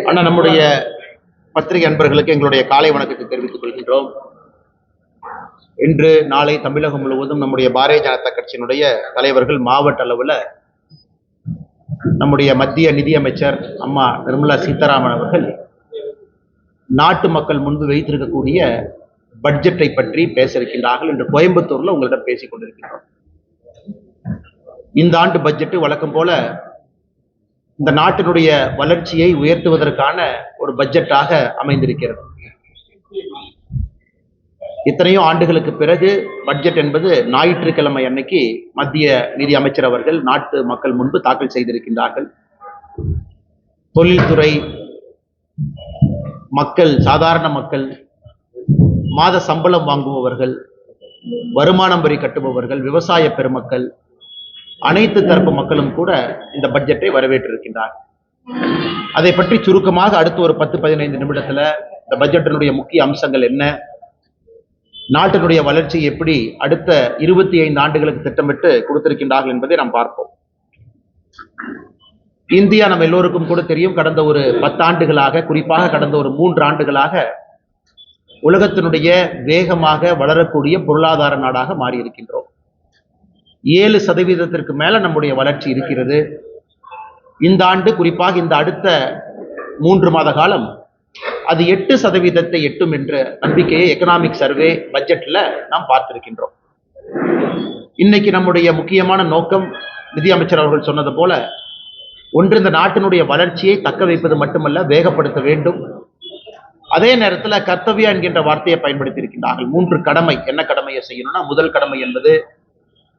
ஆனால் நம்முடைய பத்திரிகை அன்பர்களுக்கு எங்களுடைய காலை வணக்கத்தை தெரிவித்துக் கொள்கின்றோம். இன்று நாளை தமிழகம் முழுவதும் நம்முடைய பாரதிய ஜனதா கட்சியினுடைய தலைவர்கள் மாவட்ட அளவில் நம்முடைய மத்திய நிதியமைச்சர் அம்மா நிர்மலா சீதாராமன் அவர்கள் நாட்டு மக்கள் முன்பு வைத்திருக்கக்கூடிய பட்ஜெட்டை பற்றி பேச இருக்கின்றார்கள். என்று கோயம்புத்தூர்ல உங்களிடம் பேசிக் கொண்டிருக்கின்றோம். இந்த ஆண்டு பட்ஜெட் வழக்கம் போல இந்த நாட்டினுடைய வளர்ச்சியை உயர்த்துவதற்கான ஒரு பட்ஜெட்டாக அமைந்திருக்கிறது. இத்தனையோ ஆண்டுகளுக்கு பிறகு பட்ஜெட் என்பது ஞாயிற்றுக்கிழமை அன்னைக்கு மத்திய நிதி அமைச்சர் அவர்கள் நாட்டு மக்கள் முன்பு தாக்கல் செய்திருக்கின்றார்கள். தொழில்துறை மக்கள், சாதாரண மக்கள், மாத சம்பளம் வாங்குபவர்கள், வருமானம் வரி கட்டுபவர்கள், விவசாய பெருமக்கள், அனைத்து தரப்பு மக்களும் கூட இந்த பட்ஜெட்டை வரவேற்றிருக்கின்றார். அதை பற்றி சுருக்கமாக அடுத்து ஒரு 10-15 நிமிடத்துல இந்த பட்ஜெட்டினுடைய முக்கிய அம்சங்கள் என்ன, நாட்டினுடைய வளர்ச்சி எப்படி அடுத்த 25 ஆண்டுகளுக்கு திட்டமிட்டு கொடுத்திருக்கின்றார்கள் என்பதை நாம் பார்ப்போம். இந்தியா நம்ம எல்லோருக்கும் கூட தெரியும், கடந்த ஒரு 10 ஆண்டுகளாக, குறிப்பாக கடந்த ஒரு 3 ஆண்டுகளாக உலகத்தினுடைய வேகமாக வளரக்கூடிய பொருளாதார நாடாக மாறி இருக்கின்றோம். 7% மேல நம்முடைய வளர்ச்சி இருக்கிறது. இந்த ஆண்டு, குறிப்பாக இந்த அடுத்த 3 மாத காலம் அது 8% எட்டும் என்ற நம்பிக்கையை எக்கனாமிக் சர்வே பட்ஜெட்ல நாம் பார்த்திருக்கின்றோம். இன்னைக்கு நம்முடைய முக்கியமான நோக்கம், நிதி அமைச்சர் அவர்கள் சொன்னது போல, ஒன்று இந்த நாட்டினுடைய வளர்ச்சியை தக்க வைப்பது மட்டுமல்ல, வேகப்படுத்த வேண்டும். அதே நேரத்தில் கர்த்தவியா என்கின்ற வார்த்தையை பயன்படுத்தி இருக்கின்றார்கள். 3 கடமை. என்ன கடமையை செய்யணும்னா, முதல் கடமை என்பது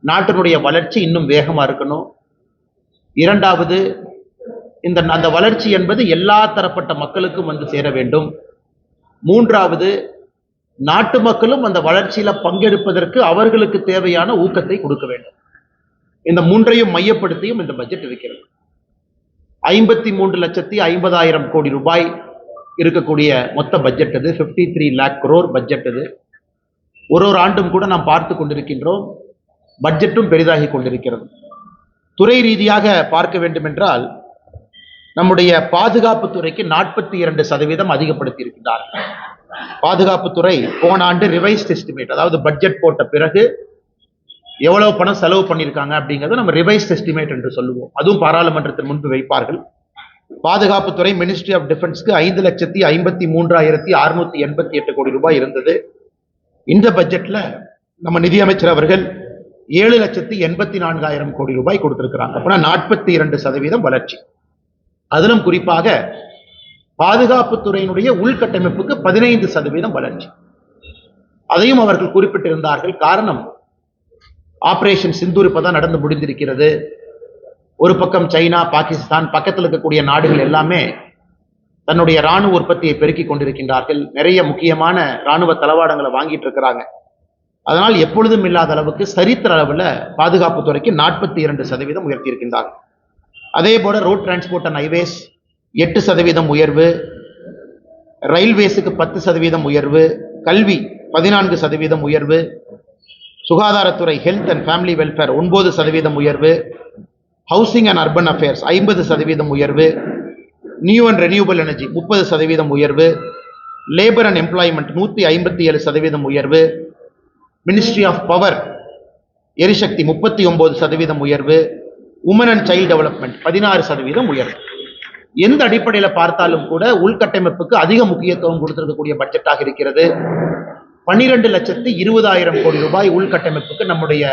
நாட்டினுடைய வளர்ச்சி இன்னும் வேகமா இருக்கணும். இரண்டாவது, அந்த வளர்ச்சி என்பது எல்லா தரப்பட்ட மக்களுக்கும் வந்து சேர வேண்டும். மூன்றாவது, நாட்டு மக்களும் அந்த வளர்ச்சியில பங்கெடுப்பதற்கு அவர்களுக்கு தேவையான ஊக்கத்தை கொடுக்க வேண்டும். இந்த 3ஐயும் மையப்படுத்தியும் இந்த பட்ஜெட் இருக்கிறது. 53,50,000 கோடி ரூபாய் இருக்கக்கூடிய மொத்த பட்ஜெட் அது. 53 lakh crore பட்ஜெட் அது. ஒரு ஆண்டும் கூட நாம் பார்த்து கொண்டிருக்கின்றோம், பட்ஜெட்டும் பெரிதாகி கொண்டிருக்கிறது. துறை ரீதியாக பார்க்க வேண்டும் என்றால், நம்முடைய பாதுகாப்பு துறைக்கு 42% அதிகப்படுத்தி இருக்கின்றார்கள். பாதுகாப்புத்துறை போன ஆண்டு ரிவைஸ்ட் எஸ்டிமேட், அதாவது பட்ஜெட் போட்ட பிறகு எவ்வளவு பணம் செலவு பண்ணியிருக்காங்க அப்படிங்கிறத நம்ம ரிவைஸ்ட் எஸ்டிமேட் என்று சொல்லுவோம். அதுவும் பாராளுமன்றத்தின் முன்பு வைப்பார்கள். பாதுகாப்புத்துறை மினிஸ்ட்ரி ஆஃப் டிஃபென்ஸ்க்கு 5,53,688 கோடி ரூபாய் இருந்தது. இந்த பட்ஜெட்ல நம்ம நிதியமைச்சர் அவர்கள் 7,84,000 கோடி ரூபாய் கொடுத்திருக்கிறாங்க. அப்படின்னா 42% வளர்ச்சி. அதிலும் குறிப்பாக பாதுகாப்புத்துறையினுடைய உள்கட்டமைப்புக்கு 15% வளர்ச்சி. அதையும் அவர்கள் குறிப்பிட்டிருந்தார்கள். காரணம், ஆபரேஷன் சிந்தூர் இப்பதான் நடந்து முடிந்திருக்கிறது. ஒரு பக்கம் சைனா, பாகிஸ்தான், பக்கத்தில் இருக்கக்கூடிய நாடுகள் எல்லாமே தன்னுடைய ராணுவ உற்பத்தியை பெருக்கிக் கொண்டிருக்கின்றார்கள். நிறைய முக்கியமான ராணுவ தளவாடங்களை வாங்கிட்டு இருக்கிறாங்க. அதனால் எப்பொழுதும் இல்லாத அளவுக்கு சரித்திர அளவில் பாதுகாப்பு துறைக்கு 42% உயர்த்தி இருக்கின்றார்கள். அதே போல ரோட் டிரான்ஸ்போர்ட் அண்ட் ஹைவேஸ் 8% உயர்வு, ரயில்வேஸுக்கு 10% உயர்வு, கல்வி 14% உயர்வு, சுகாதாரத்துறை ஹெல்த் அண்ட் ஃபேமிலி வெல்ஃபேர் 9% உயர்வு, ஹவுசிங் அண்ட் அர்பன் அஃபேர்ஸ் 50% உயர்வு, நியூ அண்ட் ரெனியூபிள் எனர்ஜி 30% உயர்வு, லேபர் அண்ட் எம்ப்ளாய்மெண்ட் 157% உயர்வு, மினிஸ்ட்ரி ஆஃப் பவர் எரிசக்தி 39% உயர்வு, உமன் அண்ட் சைல்டு டெவலப்மெண்ட் 16% உயர்வு. எந்த அடிப்படையில் பார்த்தாலும் கூட உள்கட்டமைப்புக்கு அதிக முக்கியத்துவம் கொடுத்திருக்கக்கூடிய பட்ஜெட்டாக இருக்கிறது. 12,20,000 கோடி ரூபாய் உள்கட்டமைப்புக்கு நம்முடைய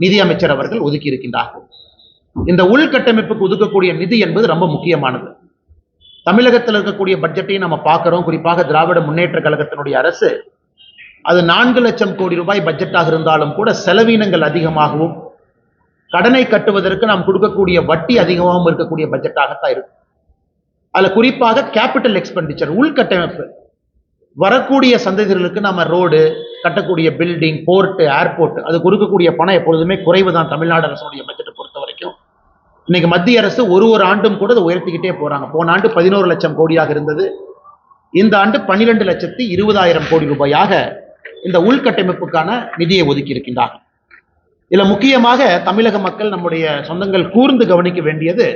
நிதி அமைச்சர் அவர்கள் ஒதுக்கி இருக்கின்றார்கள். இந்த உள்கட்டமைப்புக்கு ஒதுக்கக்கூடிய நிதி என்பது ரொம்ப முக்கியமானது. தமிழகத்தில் இருக்கக்கூடிய பட்ஜெட்டையும் நம்ம பார்க்கிறோம். குறிப்பாக திராவிட முன்னேற்ற கழகத்தினுடைய அரசு அது 4 லட்சம் கோடி ரூபாய் பட்ஜெட்டாக இருந்தாலும் கூட செலவினங்கள் அதிகமாகவும், கடனை கட்டுவதற்கு நாம் கொடுக்கக்கூடிய வட்டி அதிகமாகவும் இருக்கக்கூடிய பட்ஜெட்டாகத்தான் இருக்கு. அதுல குறிப்பாக கேபிட்டல் எக்ஸ்பெண்டிச்சர், உள்கட்டமைப்பு, வரக்கூடிய சந்ததிகளுக்கு நம்ம ரோடு கட்டக்கூடிய, பில்டிங், போர்ட், ஏர்போர்ட், அது கொடுக்கக்கூடிய பணம் எப்பொழுதுமே குறைவுதான் தமிழ்நாடு அரசுடைய பட்ஜெட்டை பொறுத்த வரைக்கும். இன்னைக்கு மத்திய அரசு ஒரு ஆண்டும் கூட அதை உயர்த்திக்கிட்டே போறாங்க. போன ஆண்டு 11 லட்சம் கோடியாக இருந்தது. இந்த ஆண்டு 12,20,000 கோடி ரூபாயாக இந்த உள்கட்டமைப்புக்கான நிதியை ஒதுக்கி இருக்கின்றார்கள். இதுல முக்கியமாக தமிழக மக்கள், நம்முடைய சொந்தங்கள் கூர்ந்து கவனிக்க வேண்டியது,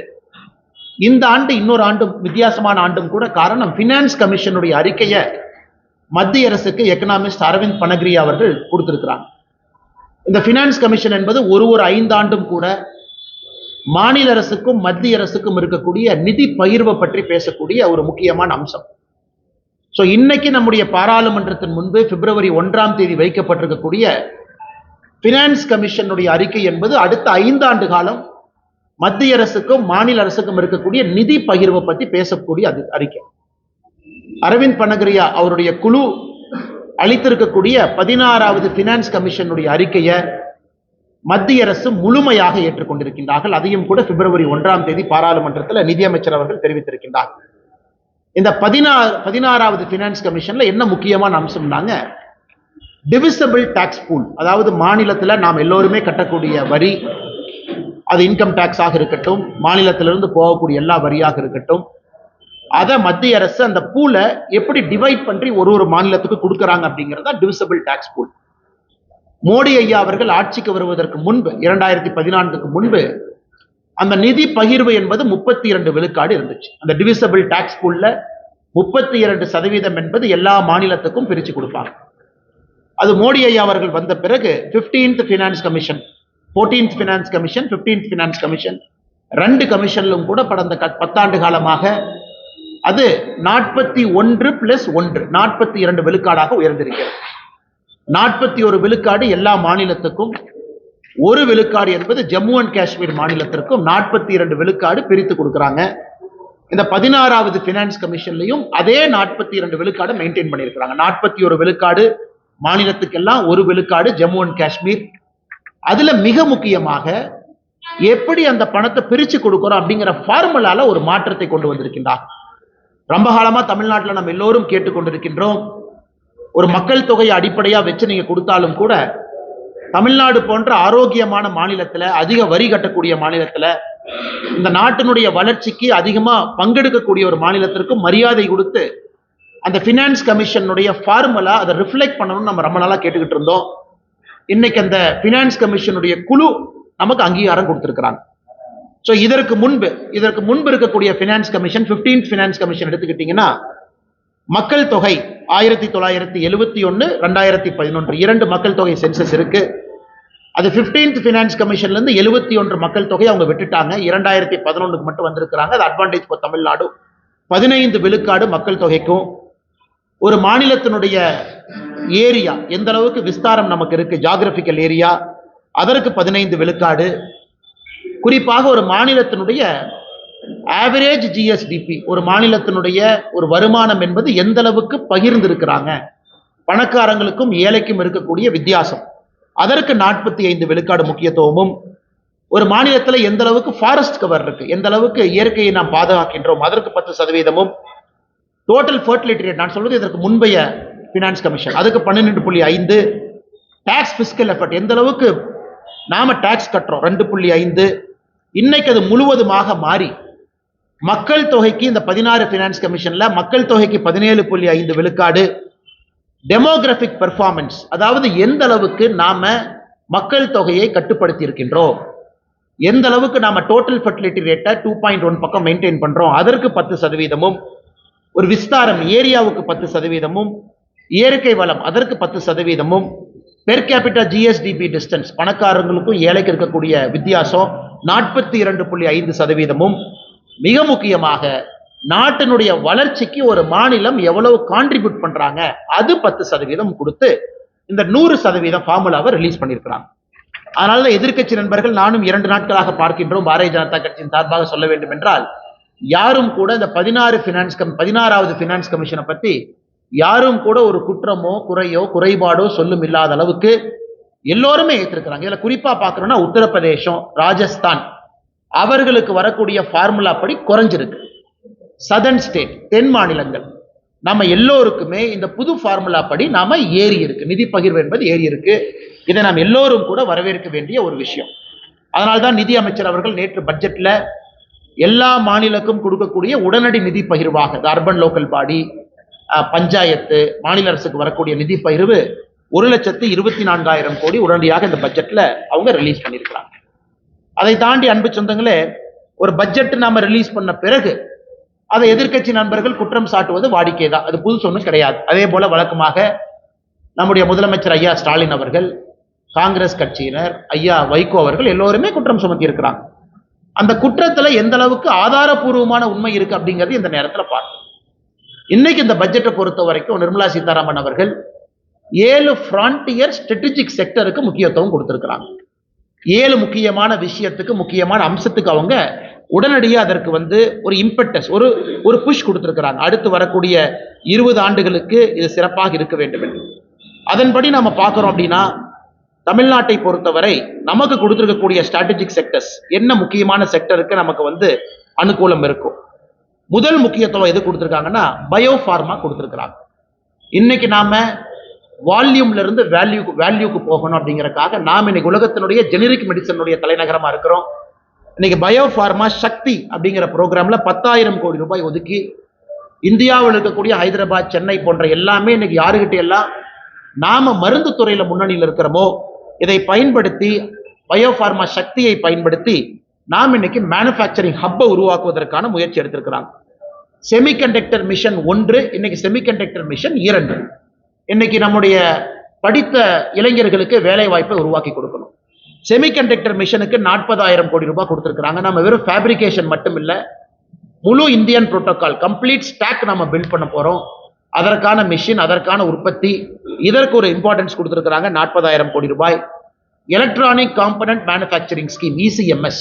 இந்த ஆண்டு இன்னொரு ஆண்டும் வித்தியாசமான ஆண்டும் கூட. காரணம், பினான்ஸ் கமிஷனுடைய அறிக்கையை மத்திய அரசுக்கு எக்கனாமிஸ்ட் அரவிந்த் பனகிரியா அவர்கள் கொடுத்திருக்கிறாங்க. இந்த பினான்ஸ் கமிஷன் என்பது ஒரு 5 ஆண்டும் கூட மாநில அரசுக்கும் மத்திய அரசுக்கும் இருக்கக்கூடிய நிதி பகிர்வை பற்றி பேசக்கூடிய ஒரு முக்கியமான அம்சம். ஸோ இன்னைக்கு நம்முடைய பாராளுமன்றத்தின் முன்பு பிப்ரவரி 1ஆம் தேதி வைக்கப்பட்டிருக்கக்கூடிய பினான்ஸ் கமிஷனுடைய அறிக்கை என்பது அடுத்த 5 ஆண்டு காலம் மத்திய அரசுக்கும் மாநில அரசுக்கும் இருக்கக்கூடிய நிதி பகிர்வை பற்றி பேசக்கூடிய அறிக்கை. அரவிந்த் பனகிரியா அவருடைய குழு அளித்திருக்கக்கூடிய 16வது பினான்ஸ் கமிஷனுடைய அறிக்கையை மத்திய அரசு முழுமையாக ஏற்றுக்கொண்டிருக்கின்றார்கள். அதையும் கூட பிப்ரவரி 1ஆம் தேதி பாராளுமன்றத்தில் நிதியமைச்சர் அவர்கள் தெரிவித்திருக்கின்றார்கள். இந்த 16வது பினான்ஸ் கமிஷன்ல என்ன முக்கியமான அம்சம்னாங்க, டிவிசபிள் டாக்ஸ் பூல், அதாவது மாநிலத்தில் நாம் எல்லோருமே கட்டக்கூடிய வரி, அது இன்கம் டாக்ஸாக இருக்கட்டும், மாநிலத்திலிருந்து போகக்கூடிய எல்லா வரியாக இருக்கட்டும், அதை மத்திய அரசு அந்த பூலை எப்படி டிவைட் பண்ணி ஒரு மாநிலத்துக்கு கொடுக்கறாங்க அப்படிங்கிறதா டிவிசபிள் டாக்ஸ் பூல். மோடி ஐயா அவர்கள் ஆட்சிக்கு வருவதற்கு முன்பு 2014க்கு முன்பு அந்த நிதி பகிர்வு என்பது 32 விழுக்காடு இருந்துச்சு. அந்த டிவிசபிள் டாக்ஸ் பூல்ல 32% என்பது எல்லா மாநிலத்துக்கும் பிரிச்சு கொடுப்பாங்க. அது மோடி ஐயா அவர்கள் வந்த பிறகு 15th finance commission, 14th finance commission, 15th finance commission, 2 கமிஷன்லும் கூட கடந்த 10 ஆண்டு காலமாக அது 41+1 42 விழுக்காடாக உயர்ந்திருக்கிறது. 41 விழுக்காடு எல்லா மாநிலத்துக்கும், 1 விழுக்காடு என்பது ஜம்மு அண்ட் காஷ்மீர் மாநிலத்திற்கும் 42 விழுக்காடு பிரித்து கொடுக்குறாங்க. இந்த 16வது பினான்ஸ் கமிஷன்லையும் அதே 42 விழுக்காடு மெயின்டைன் பண்ணியிருக்கிறாங்க. 41 விழுக்காடு மாநிலத்துக்கெல்லாம், 1 விழுக்காடு ஜம்மு அண்ட் காஷ்மீர். அதுல மிக முக்கியமாக எப்படி அந்த பணத்தை பிரிச்சு கொடுக்கிறோம் அப்படிங்கிற ஃபார்முலால ஒரு மாற்றத்தை கொண்டு வந்திருக்கின்றார். ரொம்ப காலமா தமிழ்நாட்டில் நம்ம எல்லோரும் கேட்டுக்கொண்டிருக்கின்றோம், ஒரு மக்கள் தொகையை அடிப்படையா வச்சு நீங்க கொடுத்தாலும் கூட தமிழ்நாடு போன்ற ஆரோக்கியமான மாநிலத்துல, அதிக வரி கட்டக்கூடிய மாநிலத்துல, இந்த நாட்டினுடைய வளர்ச்சிக்கு அதிகமா பங்கெடுக்கக்கூடிய ஒரு மாநிலத்திற்கும் மரியாதை கொடுத்து அந்த பினான்ஸ் கமிஷனுடைய ஃபார்முலா அதை ரிஃப்ளெக்ட் பண்ணணும்னு நம்ம ரொம்ப நாளா கேட்டுக்கிட்டு இருந்தோம். இன்னைக்கு அந்த பினான்ஸ் கமிஷனுடைய குழு நமக்கு அங்கீகாரம் கொடுத்திருக்கிறாங்க. ஸோ இதற்கு முன்பு இருக்கக்கூடிய finance commission, 15th finance commission எடுத்துக்கிட்டீங்கன்னா, மக்கள் தொகை 1971, 2011 2 மக்கள் தொகை சென்சஸ் இருக்கு. அது 15th ஃபினான்ஸ் கமிஷன்ல இருந்து 71 மக்கள் தொகை அவங்க விட்டுட்டாங்க. 2011க்கு மட்டும் வந்திருக்கிறாங்க. அது அட்வான்டேஜ் ஃபார் தமிழ்நாடு. 15 விழுக்காடு மக்கள் தொகைக்கும், ஒரு மாநிலத்தினுடைய ஏரியா எந்த அளவுக்கு விஸ்தாரம் நமக்கு இருக்கு, ஜியோகிராபிக்கல் ஏரியா, அதற்கு 15 விழுக்காடு. குறிப்பாக ஒரு மாநிலத்தினுடைய ஆவரேஜ் ஜிஎஸ்டிபி, ஒரு மாநிலத்தினுடைய ஒரு வருமானம் என்பது எந்த அளவுக்கு பகிர்ந்து இருக்கிறாங்க, பணக்காரங்களுக்கும் ஏழைக்கும் இருக்கக்கூடிய வித்தியாசம், அதற்கு 45 விழுக்காடு முக்கியத்துவமும், ஒரு மாநிலத்தில் எந்த அளவுக்கு ஃபாரஸ்ட் கவர் இருக்கு, எந்த அளவுக்கு இயற்கையை நாம் பாதுகாக்கின்றோம், அதற்கு 10%, டோட்டல் ஃபர்டிலிட்டி ரேட், நான் சொல்வது இதற்கு முன்பைய பினான்ஸ் கமிஷன், அதுக்கு 12.5, டாக்ஸ் பிஸ்கல் எஃபர்ட், எந்த அளவுக்கு நாம டாக்ஸ் கட்டுறோம் 2.5. இன்னைக்கு அது முழுவதுமாக மாறி மக்கள் தொகைக்கு இந்த 16 பினான்ஸ் கமிஷன்ல மக்கள் தொகைக்கு 17.5 விழுக்காடு. டெமோகிராபிக் பெர்ஃபார்மன்ஸ், அதாவது எந்த அளவுக்கு நாம மக்கள் தொகையை கட்டுப்படுத்தி இருக்கின்றோம், எந்த அளவுக்கு நாம டோட்டல் ஃபர்டிலிட்டி ரேட்டை 2.1 பக்கம் மெயின்டைன் பண்றோம், அதற்கு 10%, ஒரு விஸ்தாரம் ஏரியாவுக்கு 10%, இயற்கை வளம் அதற்கு 10%, பெர் கேபிட்டா ஜிஎஸ்டிபி டிஸ்டன்ஸ், பணக்காரங்களுக்கும் ஏழைக்கு இருக்கக்கூடிய வித்தியாசம் 42.5%. மிக முக்கியமாக நாட்டினுடைய வளர்ச்சிக்கு ஒரு மாநிலம் எவ்வளவு கான்ட்ரிபியூட் பண்றாங்க, அது 10% கொடுத்து இந்த 100% ஃபார்முலாவை ரிலீஸ் பண்ணியிருக்கிறாங்க. அதனால எதிர்க்கட்சி நண்பர்கள், நானும் 2 நாட்களாக பார்க்கின்றோம், பாரதிய ஜனதா கட்சியின் சார்பாக சொல்ல வேண்டும் என்றால், யாரும் கூட இந்த 16வது பினான்ஸ் கமிஷனை பத்தி யாரும் கூட ஒரு குற்றமோ குறையோ குறைபாடோ சொல்லும் இல்லாத அளவுக்கு எல்லோருமே ஏற்றிருக்கிறாங்க. இதுல குறிப்பா பார்க்கணும்னா உத்தரப்பிரதேசம், ராஜஸ்தான், அவர்களுக்கு வரக்கூடிய ஃபார்முலா படி குறைஞ்சிருக்கு. சதர்ன் ஸ்டேட், தென் மாநிலங்கள், நம்ம எல்லோருக்குமே இந்த புது ஃபார்முலா படி நாம ஏறி இருக்கு, நிதி பகிர்வு என்பது ஏறி இருக்கு. இதை நாம் எல்லோரும் கூட வரவேற்க வேண்டிய ஒரு விஷயம். அதனால்தான் நிதி அமைச்சர் அவர்கள் நேற்று பட்ஜெட்ல எல்லா மாநிலக்கும் கொடுக்கக்கூடிய உடனடி நிதி பகிர்வாக, அர்பன் லோக்கல் பாடி, பஞ்சாயத்து, மாநில அரசுக்கு வரக்கூடிய நிதி பகிர்வு 1,24,000 கோடி உடனடியாக இந்த பட்ஜெட்ல அவங்க ரிலீஸ் பண்ணியிருக்கிறாங்க. அதை தாண்டி அன்பு சொந்தங்களே, ஒரு பட்ஜெட் நாம ரிலீஸ் பண்ண பிறகு அதை எதிர்க்கட்சி நண்பர்கள் குற்றம் சாட்டுவது வாடிக்கை தான், அது புதுசு ஒன்றும் கிடையாது. அதே போல வழக்கமாக நம்முடைய முதலமைச்சர் ஐயா ஸ்டாலின் அவர்கள், காங்கிரஸ் கட்சியினர், ஐயா வைகோ அவர்கள் எல்லோருமே குற்றம் சுமத்தி இருக்கிறாங்க. அந்த குற்றத்துல எந்த அளவுக்கு ஆதாரபூர்வமான உண்மை இருக்கு அப்படிங்கிறது இந்த நேரத்தில் பார்க்கணும். இன்னைக்கு இந்த பட்ஜெட்டை பொறுத்த வரைக்கும் நிர்மலா சீதாராமன் அவர்கள் 7 ஃப்ரான்டியர் ஸ்ட்ராட்டஜிக் செக்டருக்கு முக்கியத்துவம் கொடுத்திருக்கிறாங்க. 7 முக்கியமான விஷயத்துக்கு, முக்கியமான அம்சத்துக்கு அவங்க உடனடியாக அதற்கு ஒரு இம்பெட்டஸ், ஒரு புஷ் கொடுத்திருக்கிறாங்க. அடுத்து வரக்கூடிய 20 ஆண்டுகளுக்கு இது சிறப்பாக இருக்க வேண்டும் என்று. அதன்படி நாம பார்க்கிறோம் அப்படின்னா, தமிழ்நாட்டை பொறுத்தவரை நமக்கு கொடுத்திருக்கக்கூடிய ஸ்ட்ராட்டஜிக் செக்டர்ஸ் என்ன முக்கியமான செக்டருக்கு நமக்கு அனுகூலம் இருக்கும். முதல் முக்கியத்துவம் எது கொடுத்திருக்காங்கன்னா பயோ ஃபார்மா கொடுத்திருக்கிறாங்க. இன்னைக்கு நாம வால்யூம்ல இருந்து வேல்யூக்கு போகணும் அப்படிங்கறக்காக நாம் இன்னைக்கு உலகத்தினுடைய ஜெனரிக் மெடிசனுடைய தலைநகரமா இருக்கிறோம். இன்னைக்கு பயோ ஃபார்மா சக்தி அப்படிங்கிற ப்ரோக்ராம்ல 10,000 கோடி ரூபாய் ஒதுக்கி இந்தியாவில் இருக்கக்கூடிய ஹைதராபாத், சென்னை போன்ற எல்லாமே இன்னைக்கு யாருகிட்ட எல்லாம் நாம மருந்து துறையில முன்னணியில் இருக்கிறோமோ இதை பயன்படுத்தி, பயோ ஃபார்மா சக்தியை பயன்படுத்தி நாம் இன்னைக்கு மேனுஃபேக்சரிங் ஹப்பை உருவாக்குவதற்கான முயற்சி எடுத்திருக்கிறாங்க. செமிகண்டக்டர் மிஷன் 1, இன்னைக்கு செமிகண்டக்டர் மிஷன் 2. இன்னைக்கு நம்முடைய படித்த இளைஞர்களுக்கு வேலை வாய்ப்பை உருவாக்கி கொடுக்கணும். செமிகண்டக்டர் மிஷனுக்கு 40,000 கோடி ரூபாய் கொடுத்திருக்கிறாங்க. நம்ம வெறும் ஃபேப்ரிகேஷன் மட்டும் இல்ல, முழு இந்தியன் புரோட்டோகால் கம்ப்ளீட் ஸ்டாக் நம்ம பில்ட் பண்ண போறோம். அதற்கான மிஷின், அதற்கான உற்பத்தி, இதற்கு ஒரு இம்பார்ட்டன்ஸ் கொடுத்திருக்கிறாங்க. 40,000 கோடி ரூபாய். Electronic component manufacturing scheme ECMS,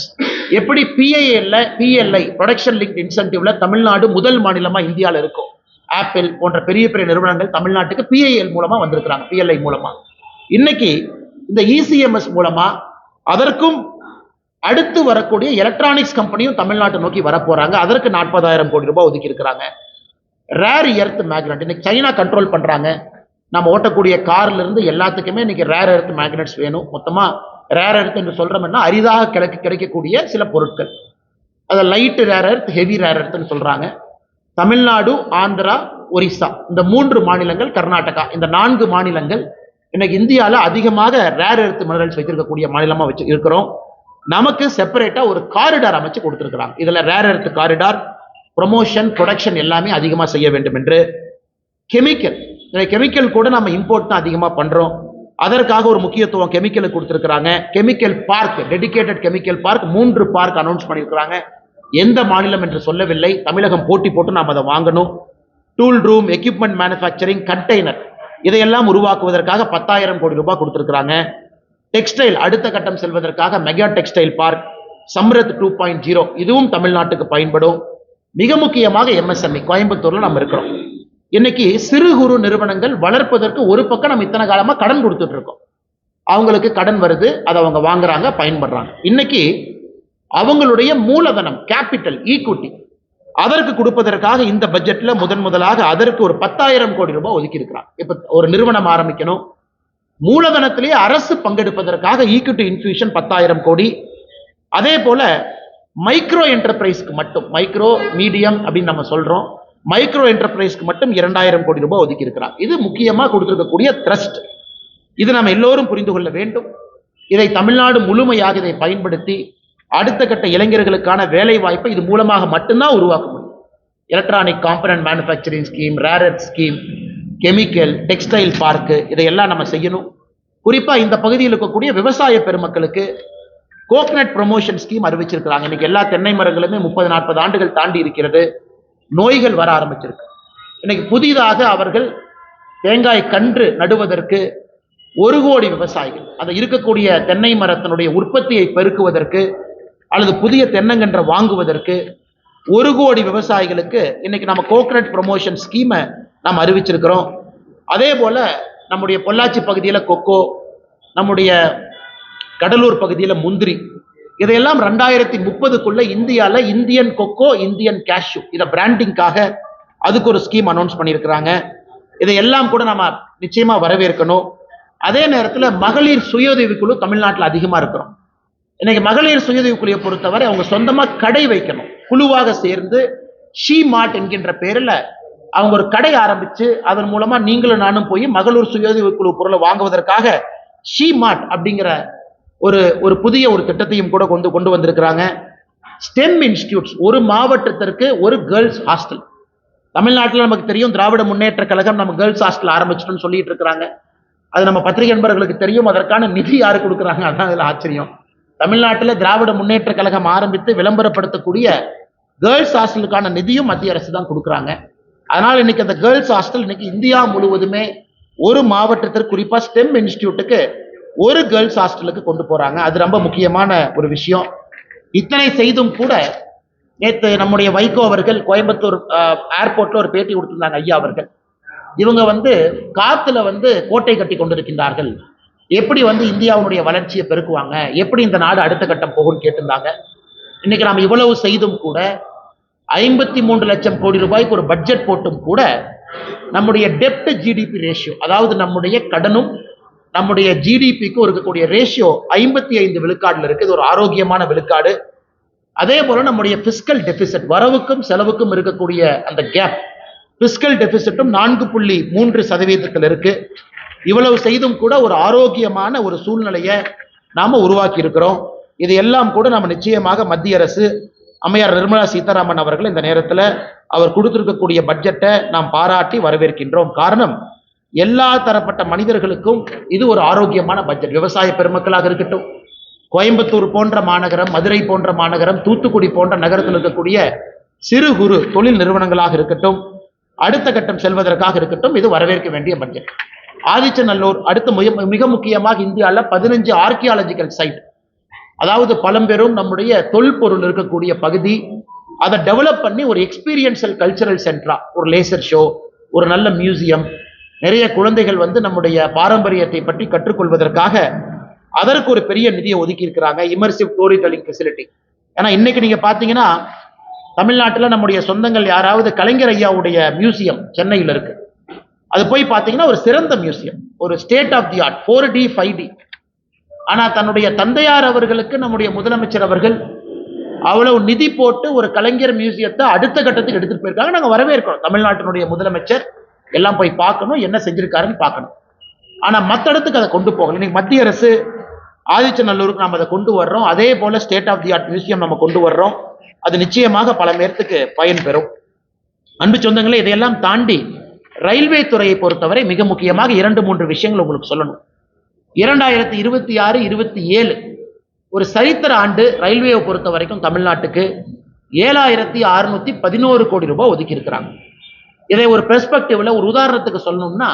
எப்படி PLI ப்ரொடக்ஷன் லிங்க்ட் இன்சென்டிவ்ல தமிழ்நாடு முதல் மாநிலமா இந்தியாவில் இருக்கும். ஆப்பிள் போன்ற பெரிய பெரிய நிறுவனங்கள் தமிழ்நாட்டுக்கு PIL மூலமா வந்திருக்கிறாங்க, PLI மூலமா. இன்னைக்கு இந்த ECMS மூலமா அதற்கும் அடுத்து வரக்கூடிய எலக்ட்ரானிக்ஸ் கம்பெனியும் தமிழ்நாட்டை நோக்கி வரப்போறாங்க. அதற்கு 40,000 கோடி ரூபாய் ஒதுக்கி இருக்கிறாங்க. ரேர் எர்த் மேக்னெட் இன்னைக்கு சைனா கண்ட்ரோல் பண்றாங்க. நம்ம ஓட்டக்கூடிய கார்ல இருந்து எல்லாத்துக்குமே இன்னைக்கு ரேர் எர்த் மேக்னெட்ஸ் வேணும். மொத்தமா ரேர் எர்த் என்று சொல்றோம்னா அரிதாக கிடைக்கக்கூடிய சில பொருட்கள், அதை light rare earth, heavy rare எர்த்னு சொல்றாங்க. தமிழ்நாடு, ஆந்திரா, ஒரிசா, இந்த 3 மாநிலங்கள், கர்நாடகா, இந்த 4 மாநிலங்கள் இன்னைக்கு இந்தியாவில் அதிகமாக ரேர் எர்த் மினரல்ஸ் வைத்திருக்கக்கூடிய மாநிலமா இருக்கிறோம். நமக்கு செப்பரேட்டா ஒரு காரிடார் அமைச்சு கொடுத்திருக்கிறாங்க. இதுல rare earth corridor, promotion, production எல்லாமே அதிகமா செய்ய வேண்டும் என்று. கெமிக்கல் கூட நம்ம இம்போர்ட் தான் அதிகமா பண்றோம். அதற்காக ஒரு முக்கியத்துவம் கெமிக்கலுக்கு கொடுத்திருக்கிறாங்க. Chemical park, dedicated chemical park 3 park announce பண்ணியிருக்கிறாங்க. எந்த மாநிலம் என்று சொல்லவில்லை, தமிழகம் போட்டி போட்டு நாம் அதை வாங்கணும். Tool room, equipment manufacturing, container, இதையெல்லாம் உருவாக்குவதற்காக 10,000 கோடி ரூபாய் கொடுத்திருக்கிறாங்க. டெக்ஸ்டைல் அடுத்த கட்டம் செல்வதற்காக மெகா டெக்ஸ்டைல் பார்க், சம்ரத் 2.0, இதுவும் தமிழ்நாட்டுக்கு பயன்படும். மிக முக்கியமாக MSME, கோயம்புத்தூர்ல நம்ம இருக்கிறோம். இன்னைக்கு சிறு குறு நிறுவனங்கள் வளர்ப்பதற்கு ஒரு பக்கம் நம்ம இத்தனை காலமா கடன் கொடுத்துட்டு இருக்கோம். அவங்களுக்கு கடன் வருது, அதை அவங்க வாங்குறாங்க, பயன்படுறாங்க. இன்னைக்கு அவங்களுடைய மூலதனம், கேபிட்டல், ஈக்விட்டி, அதற்கு கொடுப்பதற்காக இந்த பட்ஜெட்ல முதலாக அதற்கு ஒரு 10,000 கோடி ரூபாய் ஒதுக்கி இருக்கிறாங்க. இப்ப ஒரு நிறுவனம் ஆரம்பிக்கணும், மூலதனத்திலேயே அரசு பங்கெடுப்பதற்காக ஈக்விட்டி இன்ஃபியூஷன் 10,000 கோடி. அதே போல மைக்ரோ என்டர்பிரைஸ்க்கு மட்டும், மைக்ரோ மீடியம் அப்படின்னு நம்ம சொல்றோம், மைக்ரோ என்டர்பிரைஸ்க்கு மட்டும் 2,000 கோடி ரூபாய் ஒதுக்கி இருக்கிறார். இது முக்கியமா கொடுத்திருக்கக்கூடிய ட்ரஸ்ட். இது நம்ம எல்லோரும் புரிந்து கொள்ள வேண்டும். இதை தமிழ்நாடு முழுமையாக இதை பயன்படுத்தி அடுத்த கட்ட இளைஞர்களுக்கான வேலை வாய்ப்பை இது மூலமாக மட்டும்தான் உருவாக்க முடியும். Electronic component manufacturing scheme, rare earth scheme, chemical, textile park, இதையெல்லாம் நம்ம செய்யணும். குறிப்பா இந்த பகுதியில் இருக்கக்கூடிய விவசாய பெருமக்களுக்கு கோகனட் ப்ரொமோஷன் ஸ்கீம் அறிவிச்சிருக்கிறாங்க. இன்னைக்கு எல்லா தென்னை மரங்களுமே 30-40 ஆண்டுகள் தாண்டி இருக்கிறது, நோய்கள் வர ஆரம்பிச்சிருக்கு. இன்னைக்கு புதிதாக அவர்கள் தேங்காய் கன்று நடுவதற்கு 1 கோடி விவசாயிகள், அதை இருக்கக்கூடிய தென்னை மரத்தினுடைய உற்பத்தியை பெருக்குவதற்கு அல்லது புதிய தென்னங்கன்றை வாங்குவதற்கு 1 கோடி விவசாயிகளுக்கு இன்னைக்கு நம்ம கோகனட் ப்ரொமோஷன் ஸ்கீமை நாம் அறிவிச்சிருக்கிறோம். அதே போல நம்முடைய பொள்ளாச்சி பகுதியில் கொக்கோ, நம்முடைய கடலூர் பகுதியில் முந்திரி, இதையெல்லாம் 2030க்குள்ள இந்தியாவில் இந்தியன் கொக்கோ, இந்தியன் கேஷ்யூ, இதை பிராண்டிங்காக அதுக்கு ஒரு ஸ்கீம் அனௌன்ஸ் பண்ணியிருக்கிறாங்க. இதையெல்லாம் கூட நம்ம நிச்சயமா வரவேற்கணும். அதே நேரத்தில் மகளிர் சுயஉதவி குழு தமிழ்நாட்டில் அதிகமாக இருக்கிறோம். இன்னைக்கு மகளிர் சுயஉதவி குழுவை பொறுத்தவரை அவங்க சொந்தமாக கடை வைக்கணும், குழுவாக சேர்ந்து ஷீ மார்ட் என்கின்ற பேரில் அவங்க ஒரு கடை ஆரம்பிச்சு அதன் மூலமா நீங்களும் நானும் போய் மகளிர் சுயஉதவி குழு பொருளை வாங்குவதற்காக ஷீ மார்ட் அப்படிங்கிற ஒரு புதிய ஒரு திட்டத்தையும் கூட கொண்டு வந்திருக்கிறாங்க. ஸ்டெம் இன்ஸ்டிடியூட்ஸ், ஒரு மாவட்டத்திற்கு ஒரு கேர்ள்ஸ் ஹாஸ்டல். தமிழ்நாட்டில் நமக்கு தெரியும், திராவிட முன்னேற்ற கழகம் நம்ம கேர்ள்ஸ் ஹாஸ்டல் ஆரம்பிச்சிட்டோம்னு சொல்லிட்டு இருக்கிறாங்க. அது நம்ம பத்திரிகை நண்பர்களுக்கு தெரியும். அதற்கான நிதி யாரு கொடுக்குறாங்க, அதான் இதுல ஆச்சரியம். தமிழ்நாட்டில் திராவிட முன்னேற்ற கழகம் ஆரம்பித்து விளம்பரப்படுத்தக்கூடிய கேர்ள்ஸ் ஹாஸ்டலுக்கான நிதியும் மத்திய அரசு தான் கொடுக்குறாங்க. அதனால இன்னைக்கு அந்த கேர்ள்ஸ் ஹாஸ்டல் இன்னைக்கு இந்தியா முழுவதுமே ஒரு மாவட்டத்திற்கு, குறிப்பா ஸ்டெம் இன்ஸ்டிடியூட்டுக்கு ஒரு கேர்ள்ஸ் ஹாஸ்டலுக்கு கொண்டு போறாங்க. அது ரொம்ப முக்கியமான ஒரு விஷயம். இத்தனை செய்தும் கூட நேற்று நம்முடைய வைகோ அவர்கள் கோயம்புத்தூர் ஏர்போர்ட்ல ஒரு பேட்டி கொடுத்திருந்தாங்க. ஐயா அவர்கள் இவங்க காத்துல கோட்டை கட்டி கொண்டிருக்கின்றார்கள், எப்படி இந்தியாவுடைய வளர்ச்சியை பெருக்குவாங்க, எப்படி இந்த நாடு அடுத்த கட்டம் போகும்னு கேட்டிருந்தாங்க. இன்னைக்கு நாம் இவ்வளவு செய்தும் கூட 53 லட்சம் கோடி ரூபாய்க்கு ஒரு பட்ஜெட் போட்டும் கூட நம்முடைய டெப்ட் ஜிடிபி ரேஷியோ, அதாவது நம்முடைய கடனும் நம்முடைய ஜிடிபிக்கு இருக்கக்கூடிய ரேஷியோ 55 விழுக்காடுல இருக்கு. இது ஒரு ஆரோக்கியமான விழுக்காடு. அதே போல நம்முடைய பிஸ்கல் டெபிசிட், வரவுக்கும் செலவுக்கும் இருக்கக்கூடிய அந்த கேப், பிஸ்கல் டெபிசிட்டும் 4.3% இருக்கு. இவ்வளவு செய்தும் கூட ஒரு ஆரோக்கியமான ஒரு சூழ்நிலையை நாம உருவாக்கி இருக்கிறோம். இது எல்லாம் கூட நம்ம நிச்சயமாக மத்திய அரசு, அம்மையார் நிர்மலா சீதாராமன் அவர்கள் இந்த நேரத்தில் அவர் கொடுத்திருக்கக்கூடிய பட்ஜெட்டை நாம் பாராட்டி வரவேற்கின்றோம். காரணம், எல்லா தரப்பட்ட மனிதர்களுக்கும் இது ஒரு ஆரோக்கியமான பட்ஜெட். விவசாய பெருமக்களாக இருக்கட்டும், கோயம்புத்தூர் போன்ற மாநகரம், மதுரை போன்ற மாநகரம், தூத்துக்குடி போன்ற நகரத்தில் இருக்கக்கூடிய சிறு குறு தொழில் நிறுவனங்களாக இருக்கட்டும், அடுத்த கட்டம் செல்வதற்காக இருக்கட்டும், இது வரவேற்க வேண்டிய பட்ஜெட். ஆதிச்சநல்லூர் அடுத்து மிக முக்கியமாக இந்தியாவில் 15 ஆர்கியாலஜிக்கல் சைட், அதாவது பழம்பெரும் நம்முடைய தொல்பொருள் இருக்கக்கூடிய பகுதி, அதை டெவலப் பண்ணி ஒரு எக்ஸ்பீரியன்ஷியல் கல்ச்சரல் சென்டரா, ஒரு லேசர் ஷோ, ஒரு நல்ல மியூசியம், நிறைய குழந்தைகள் நம்முடைய பாரம்பரியத்தை பற்றி கற்றுக்கொள்வதற்காக அதற்கு ஒரு பெரிய நிதியை ஒதுக்கி இருக்கிறாங்க. Immersive story telling facility. ஏன்னா இன்னைக்கு நீங்க பாத்தீங்கன்னா தமிழ்நாட்டில் நம்முடைய சொந்தங்கள் யாராவது கலைஞர் ஐயாவுடைய மியூசியம் சென்னையில் இருக்கு, அது போய் பார்த்தீங்கன்னா ஒரு சிறந்த மியூசியம், ஒரு state of the art, 4D 5D. ஆனா தன்னுடைய தந்தையார் அவர்களுக்கு நம்முடைய முதலமைச்சர் அவர்கள் அவ்வளவு நிதி போட்டு ஒரு கலைஞர் மியூசியத்தை அடுத்த கட்டத்துக்கு எடுத்துட்டு போயிருக்காங்க. நாங்க வரவேற்கிறோம். தமிழ்நாட்டினுடைய முதலமைச்சர் எல்லாம் போய் பார்க்கணும், என்ன செஞ்சிருக்காருன்னு பார்க்கணும். ஆனா மற்ற இடத்துக்கு அதை கொண்டு போகல. இன்னைக்கு மத்திய அரசு ஆதிச்சநல்லூருக்கு நம்ம அதை கொண்டு வர்றோம். அதே போல state of the art museum நம்ம கொண்டு வர்றோம். அது நிச்சயமாக பல பேர்த்துக்கு பயன் பெறும். அன்பு சொந்தங்களே, இதையெல்லாம் தாண்டி ரயில்வே துறையை பொறுத்தவரை மிக முக்கியமாக 2-3 விஷயங்கள் உங்களுக்கு சொல்லணும். 2026-27 ஒரு சரித்திர ஆண்டு ரயில்வேயை பொறுத்த வரைக்கும் தமிழ்நாட்டுக்கு 7611 கோடி ரூபாய் ஒதுக்கி இருக்கிறாங்க. இதை ஒரு பெர்ஸ்பெக்டிவ்ல, ஒரு உதாரணத்துக்கு சொல்லணும்னா,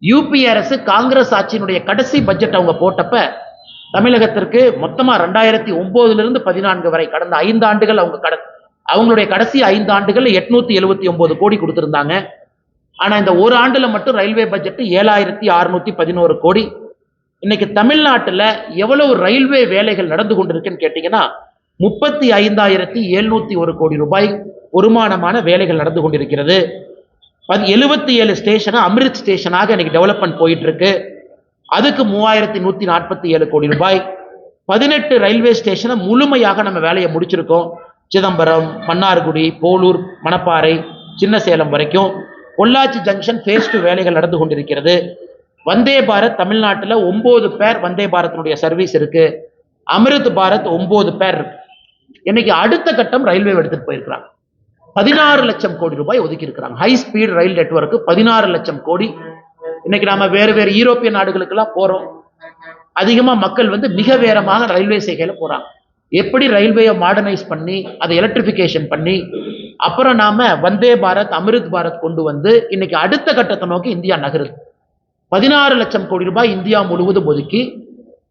யூபி அரசு காங்கிரஸ் ஆட்சியினுடைய கடைசி பட்ஜெட் அவங்க போட்டப்ப தமிழகத்திற்கு மொத்தமா 2009 14 வரை கடந்த 5 ஆண்டுகள் அவங்களுடைய கடைசி 5 ஆண்டுகள் 879 கோடி கொடுத்திருந்தாங்க. ஆனா இந்த ஒரு ஆண்டுல மட்டும் ரயில்வே பட்ஜெட் 7611 கோடி. இன்னைக்கு தமிழ்நாட்டுல எவ்வளவு ரயில்வே வேலைகள் நடந்து கொண்டிருக்குன்னு கேட்டீங்கன்னா 35,701 கோடி ரூபாய் வருமானமான வேலைகள் நடந்து கொண்டிருக்கிறது. 77 ஸ்டேஷனை அமிர்த் ஸ்டேஷனாக இன்னைக்கு டெவலப்மெண்ட் போயிட்டு இருக்கு. அதுக்கு 3147 கோடி ரூபாய். 18 ரயில்வே ஸ்டேஷனை முழுமையாக நம்ம வேலையை முடிச்சிருக்கோம். சிதம்பரம், மன்னார்குடி, போலூர், மணப்பாறை, சின்ன சேலம் வரைக்கும். பொள்ளாச்சி ஜங்ஷன் phase 2 வேலைகள் நடந்து கொண்டிருக்கிறது. வந்தே பாரத் தமிழ்நாட்டில் 9 பேர் வந்தே பாரத்தினுடைய சர்வீஸ் இருக்கு. அமிர்த் பாரத் 9 பேர் இருக்கு. இன்னைக்கு அடுத்த கட்டம் ரயில்வே எடுத்துட்டு போயிருக்கிறாங்க. 16 லட்சம் கோடி ரூபாய் ஒதுக்கி இருக்கிறாங்க. ஹை ஸ்பீட் ரயில் நெட்வொர்க் 16 லட்சம் கோடி. இன்னைக்கு நாம வேறு வேறு யூரோப்பிய நாடுகளுக்கு எல்லாம் போறோம். அதிகமா மக்கள் மிக வேகமாக ரயில்வே சேவையில போறாங்க. எப்படி ரயில்வேயை மாடர்னைஸ் பண்ணி அதை எலக்ட்ரிபிகேஷன் பண்ணி அப்புறம் நாம வந்தே பாரத், அமிர்த் பாரத் கொண்டு இன்னைக்கு அடுத்த கட்டத்தை நோக்கி இந்தியா நகருது. 16 லட்சம் கோடி ரூபாய் இந்தியா முழுவதும் ஒதுக்கி,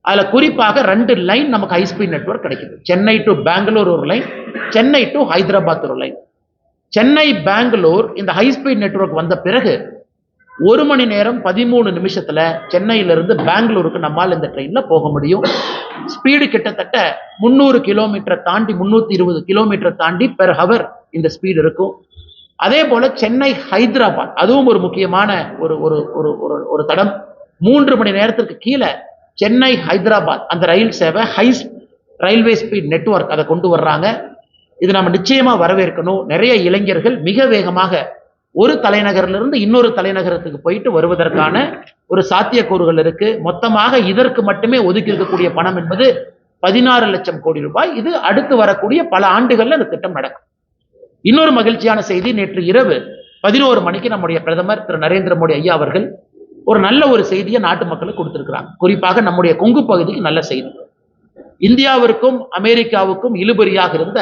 அதுல குறிப்பாக 2 லைன் நமக்கு ஹை ஸ்பீட் நெட்வொர்க் கிடைக்குது. சென்னை டு பெங்களூர் ஒரு லைன், சென்னை டு ஹைதராபாத் ஒரு லைன். சென்னை பெங்களூர் இந்த ஹை ஸ்பீட் நெட்வொர்க் வந்த பிறகு 1 மணி நேரம் 13 நிமிஷத்துல சென்னையிலிருந்து பெங்களூருக்கு நம்மால் இந்த ட்ரெயின்ல போக முடியும். ஸ்பீடு கிட்டத்தட்ட 300 கிலோமீட்டர் தாண்டி, 320 கிலோமீட்டர் தாண்டி பெர் ஹவர் இந்த ஸ்பீடு இருக்கும். அதே போல சென்னை ஹைதராபாத், அதுவும் ஒரு முக்கியமான ஒரு தடம். 3 மணி நேரத்திற்கு கீழே சென்னை ஹைதராபாத் அந்த ரயில் சேவை ரயில்வே ஸ்பீட் நெட்வொர்க் அதை கொண்டு வர்றாங்க. இது நம்ம நிச்சயமா வரவேற்கணும். நிறைய இளைஞர்கள் மிக வேகமாக ஒரு தலைநகரிலிருந்து இன்னொரு தலைநகரத்துக்கு போயிட்டு வருவதற்கான ஒரு சாத்தியக்கூறுகள் இருக்கு. மொத்தமாக இதற்கு மட்டுமே ஒதுக்கி இருக்கக்கூடிய பணம் என்பது 16 லட்சம் கோடி ரூபாய். இது அடுத்து வரக்கூடிய பல ஆண்டுகள்ல இந்த திட்டம் நடக்கும். இன்னொரு மகிழ்ச்சியான செய்தி, நேற்று இரவு 11 மணிக்கு நம்முடைய பிரதமர் திரு நரேந்திர மோடி ஐயா அவர்கள் ஒரு நல்ல ஒரு செய்தியை நாட்டு மக்களுக்கு கொடுத்திருக்கிறாங்க. குறிப்பாக நம்முடைய கொங்கு பகுதிக்கு நல்ல செய்தி. இந்தியாவிற்கும் அமெரிக்காவுக்கும் இழுபறியாக இருந்த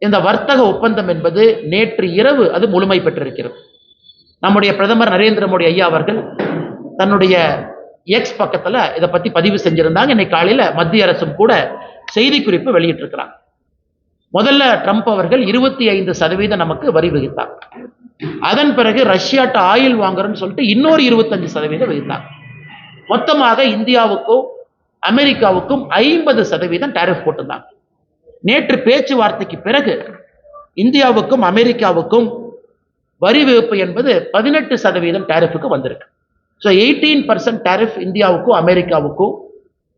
இந்த வர்த்தக ஒப்பந்தம் என்பது நேற்று இரவு அது முழுமை பெற்றிருக்கிறது. நம்முடைய பிரதமர் நரேந்திர மோடி ஐயா அவர்கள் தன்னுடைய எக்ஸ் பக்கத்துல இதை பத்தி பதிவு செஞ்சிருந்தாங்க. இன்னைக்கு காலையில மத்திய அரசும் கூட செய்தி குறிப்பு வெளியிட்டு இருக்கிறாங்க. முதல்ல ட்ரம்ப் அவர்கள் 25% நமக்கு வரி விதித்தார். அதன் பிறகு ரஷ்யாட்ட ஆயில் வாங்குறோம்னு சொல்லிட்டு இன்னொரு 25% விதித்தார். மொத்தமாக இந்தியாவுக்கும் அமெரிக்காவுக்கும் 50% டாரிஃப் போட்டிருந்தாங்க. நேற்று பேச்சுவார்த்தைக்கு பிறகு இந்தியாவுக்கும் அமெரிக்காவுக்கும் வரி விதிப்பு என்பது 18% டாரிஃபுக்கு வந்திருக்கு. ஸோ 18% டாரிஃப் இந்தியாவுக்கும் அமெரிக்காவுக்கும்.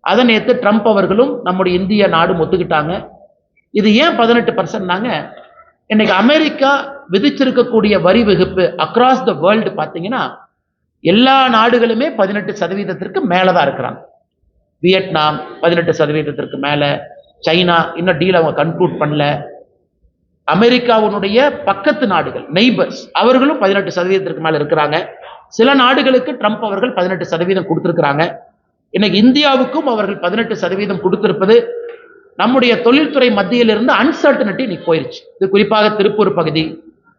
அதை நேற்று ட்ரம்ப் அவர்களும் நம்முடைய இந்திய நாடும் ஒத்துக்கிட்டாங்க. இது ஏன் 18%? இன்னைக்கு அமெரிக்கா விதிச்சிருக்கக்கூடிய வரி விதிப்பு அக்ராஸ் த வேர்ல்டு பார்த்தீங்கன்னா எல்லா நாடுகளுமே 18% மேலதான் இருக்கிறாங்க. வியட்நாம் 18% மேல, சைனா இன்னும் டீல் அவங்க கன்க்ளூட் பண்ணல. அமெரிக்காவுடைய பக்கத்து நாடுகள் நெய்பர்ஸ் அவர்களும் 18% மேல இருக்கிறாங்க. சில நாடுகளுக்கு ட்ரம்ப் அவர்கள் 18% கொடுத்திருக்கிறாங்க. இன்னைக்கு இந்தியாவுக்கும் அவர்கள் 18% கொடுத்திருப்பது நம்முடைய தொழில்துறை மத்தியில் இருந்து அன்சர்டனிட்டி இன்னைக்கு போயிருச்சு. இது குறிப்பாக திருப்பூர் பகுதி,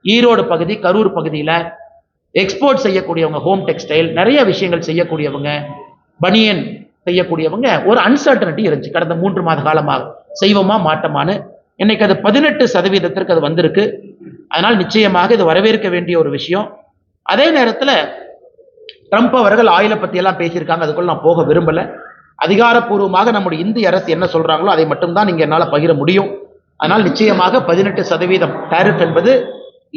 ஈரோடு பகுதி, கரூர் பகுதியில் எக்ஸ்போர்ட் செய்யக்கூடியவங்க, ஹோம் டெக்ஸ்டைல் நிறைய விஷயங்கள் செய்யக்கூடியவங்க, பனியன் செய்யக்கூடியவங்க ஒரு அன்சர்டனிட்டி இருந்துச்சு கடந்த 3 மாத காலமாக. செய்வோமா மாட்டோமான்னு. இன்னைக்கு அது 18% அது வந்திருக்கு. அதனால் நிச்சயமாக இது வரவேற்க வேண்டிய ஒரு விஷயம். அதே நேரத்தில் ட்ரம்ப் அவர்கள் ஆயிலை பத்தி எல்லாம் பேசியிருக்காங்க. அதுக்குள்ள நான் போக விரும்பல. அதிகாரப்பூர்வமாக நம்முடைய இந்திய அரசு என்ன சொல்றாங்களோ அதை மட்டும்தான் நீங்க என்னால் பகிர முடியும். ஆனால் நிச்சயமாக 18% டாரிஃப் என்பது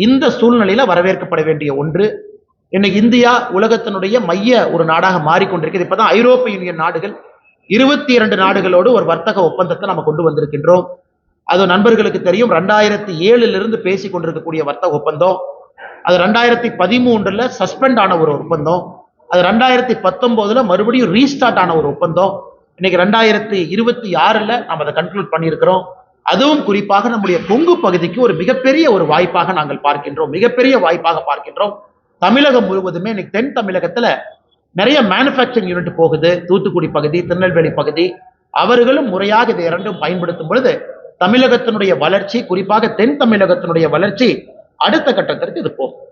இந்த சூழ்நிலையில வரவேற்கப்பட வேண்டிய ஒன்று. இன்னைக்கு இந்தியா உலகத்தினுடைய மைய ஒரு நாடாக மாறிக்கொண்டிருக்கிறது. இப்பதான் ஐரோப்பிய யூனியன் நாடுகள் 22 நாடுகளோடு ஒரு வர்த்தக ஒப்பந்தத்தை நம்ம கொண்டு வந்திருக்கின்றோம். அது நண்பர்களுக்கு தெரியும். 2007 பேசி கொண்டிருக்கக்கூடிய வர்த்தக ஒப்பந்தம் அது 2013 சஸ்பெண்ட் ஆன ஒரு ஒப்பந்தம். அது 2019 மறுபடியும் ரீஸ்டார்ட் ஆன ஒரு ஒப்பந்தம். இன்னைக்கு 2026 நாம் அதை கன்க்ளூட் பண்ணியிருக்கிறோம். அதுவும் குறிப்பாக நம்முடைய கொங்கு பகுதிக்கு ஒரு மிகப்பெரிய ஒரு வாய்ப்பாக நாங்கள் பார்க்கின்றோம். மிகப்பெரிய வாய்ப்பாக பார்க்கின்றோம். தமிழகம் முழுவதுமே இன்னைக்கு தென் தமிழகத்துல நிறைய மேனுஃபேக்சரிங் யூனிட் போகுது. தூத்துக்குடி பகுதி, திருநெல்வேலி பகுதி, அவர்களும் முறையாக இதை இரண்டும் பயன்படுத்தும் பொழுது தமிழகத்தினுடைய வளர்ச்சி, குறிப்பாக தென் தமிழகத்தினுடைய வளர்ச்சி அடுத்த கட்டத்திற்கு இது போகும்.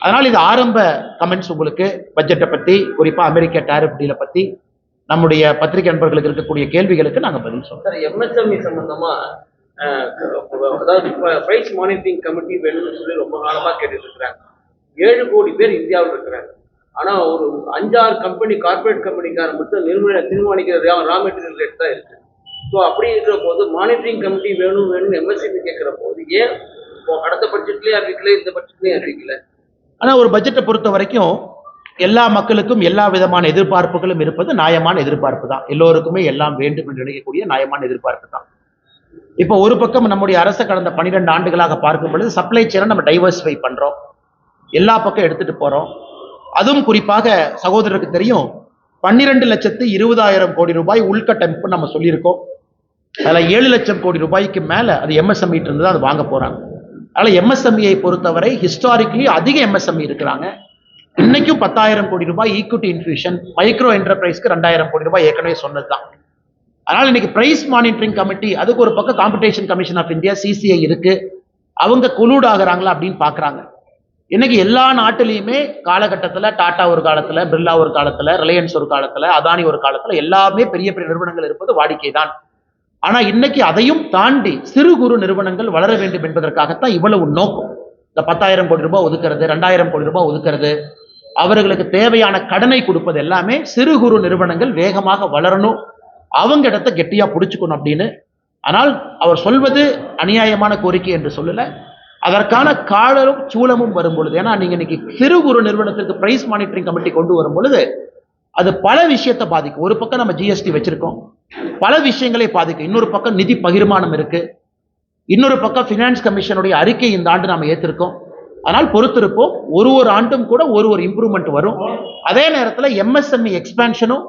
அதனால் இது ஆரம்ப கமெண்ட்ஸ் உங்களுக்கு பட்ஜெட்டை பத்தி, குறிப்பா அமெரிக்க டாரிஃப் டீலை பத்தி நம்முடைய பத்திரிகை நண்பர்களுக்கு இருக்கக்கூடிய கேள்விகளுக்கு நாங்கள் பதில் சொல்றோம். எம்எஸ்எம்இ சம்பந்தமா அதாவது பிரைஸ் மானிட்டரிங் கமிட்டி வேணும்னு சொல்லி ரொம்ப காலமா கேட்டுட்டு இருக்கிறாங்க. 7 கோடி பேர் இந்தியாவில் இருக்கிறாங்க. ஆனா ஒரு 5-6 கம்பெனி, கார்பரேட் கம்பெனிக்கார மட்டும் தீர்மானிக்கிற ரா மெட்டீரியல் ரேட் தான் இருக்கு. ஸோ அப்படி இருக்கிற போது மானிட்டரிங் கமிட்டி வேணும்னு எம்எஸ்எம்இ கேட்கிற போது ஏன் அடுத்த பட்ஜெட்லயே அறிவிக்கல, இந்த பட்ஜெட்லயே அறிவிக்கல? ஆனா ஒரு பட்ஜெட்டை பொறுத்த வரைக்கும் எல்லா மக்களுக்கும் எல்லா விதமான எதிர்பார்ப்புகளும் இருப்பது நியாயமான எதிர்பார்ப்பு தான். எல்லோருக்குமே எல்லாம் வேண்டும் என்று நினைக்கக்கூடிய நியாயமான எதிர்பார்ப்பு தான். இப்போ ஒரு பக்கம் நம்முடைய அரசு கடந்த 12 ஆண்டுகளாக பார்க்கும் பொழுது சப்ளை செயினை நம்ம டைவர்சிஃபை பண்றோம், எல்லா பக்கம் எடுத்துட்டு போறோம். அதுவும் குறிப்பாக சகோதரருக்கு தெரியும், 12,20,000 கோடி ரூபாய் உள்கட்டமைப்பு நம்ம சொல்லியிருக்கோம். அதுல 7 லட்சம் கோடி ரூபாய்க்கு மேல அது எம்எஸ்எம்இ இருந்து தான் அது வாங்க போறாங்க. அதனால எம்எஸ்எம்இயை பொறுத்தவரை ஹிஸ்டாரிக்கலி அதிக எம்எஸ்எம்இ இருக்கிறாங்க. இன்னைக்கும் 10,000 கோடி ரூபாய் ஈக்விட்டி இன்ஃபியூஷன், மைக்ரோ என்டர்பிரைஸ்க்கு 2,000 கோடி ரூபாய் ஏற்கனவே சொன்னதுதான். அதனால இன்னைக்கு பிரைஸ் மானிட்டரிங் கமிட்டி, அதுக்கு ஒரு பக்கம் competition commission of India CCI இருக்கு, அவங்க கொலூட் ஆகுறாங்களா அப்படின்னு பாக்குறாங்க. இன்னைக்கு எல்லா நாட்டிலையுமே காலகட்டத்தில் டாடா ஒரு காலத்துல, பிர்லா ஒரு காலத்துல, ரிலையன்ஸ் ஒரு காலத்துல, அதானி ஒரு காலத்துல, எல்லாமே பெரிய பெரிய நிறுவனங்கள் இருப்பது வாடிக்கை தான். ஆனா இன்னைக்கு அதையும் தாண்டி சிறு குறு நிறுவனங்கள் வளர வேண்டும் என்பதற்காகத்தான் இவ்வளவு நோக்கம். இந்த 10,000 கோடி ரூபாய் ஒதுக்கிறது, 2,000 கோடி ரூபாய் ஒதுக்கிறது, அவர்களுக்கு தேவையான கடனை கொடுப்பது எல்லாமே சிறு குறு நிறுவனங்கள் வேகமாக வளரணும், அவங்க இடத்தை கெட்டியா பிடிச்சுக்கணும் அப்படின்னு. ஆனால் அவர் சொல்வது அநியாயமான கோரிக்கை என்று சொல்லல, அதற்கான காலரும் சூழமும் வரும் பொழுது, ஏன்னா நீங்க இன்னைக்கு சிறு குறு நிறுவனத்திற்கு பிரைஸ் மானிட்டரிங் கமிட்டி கொண்டு வரும் பொழுது அது பல விஷயத்தை பாதிக்கும். ஒரு பக்கம் நம்ம ஜிஎஸ்டி வச்சிருக்கோம், பல விஷயங்களை பாதிக்கும். இன்னொரு பக்கம் நிதி பகிர்மானம் இருக்கு, இன்னொரு பக்கம் பினான்ஸ் கமிஷனுடைய அறிக்கை இந்த ஆண்டு நாம ஏற்றிருக்கோம். அதனால் பொறுத்திருப்போம். ஒரு ஆண்டும் கூட ஒரு இம்ப்ரூவ்மெண்ட் வரும். அதே நேரத்தில் எம்எஸ்எம்இ எக்ஸ்பான்ஷனும்,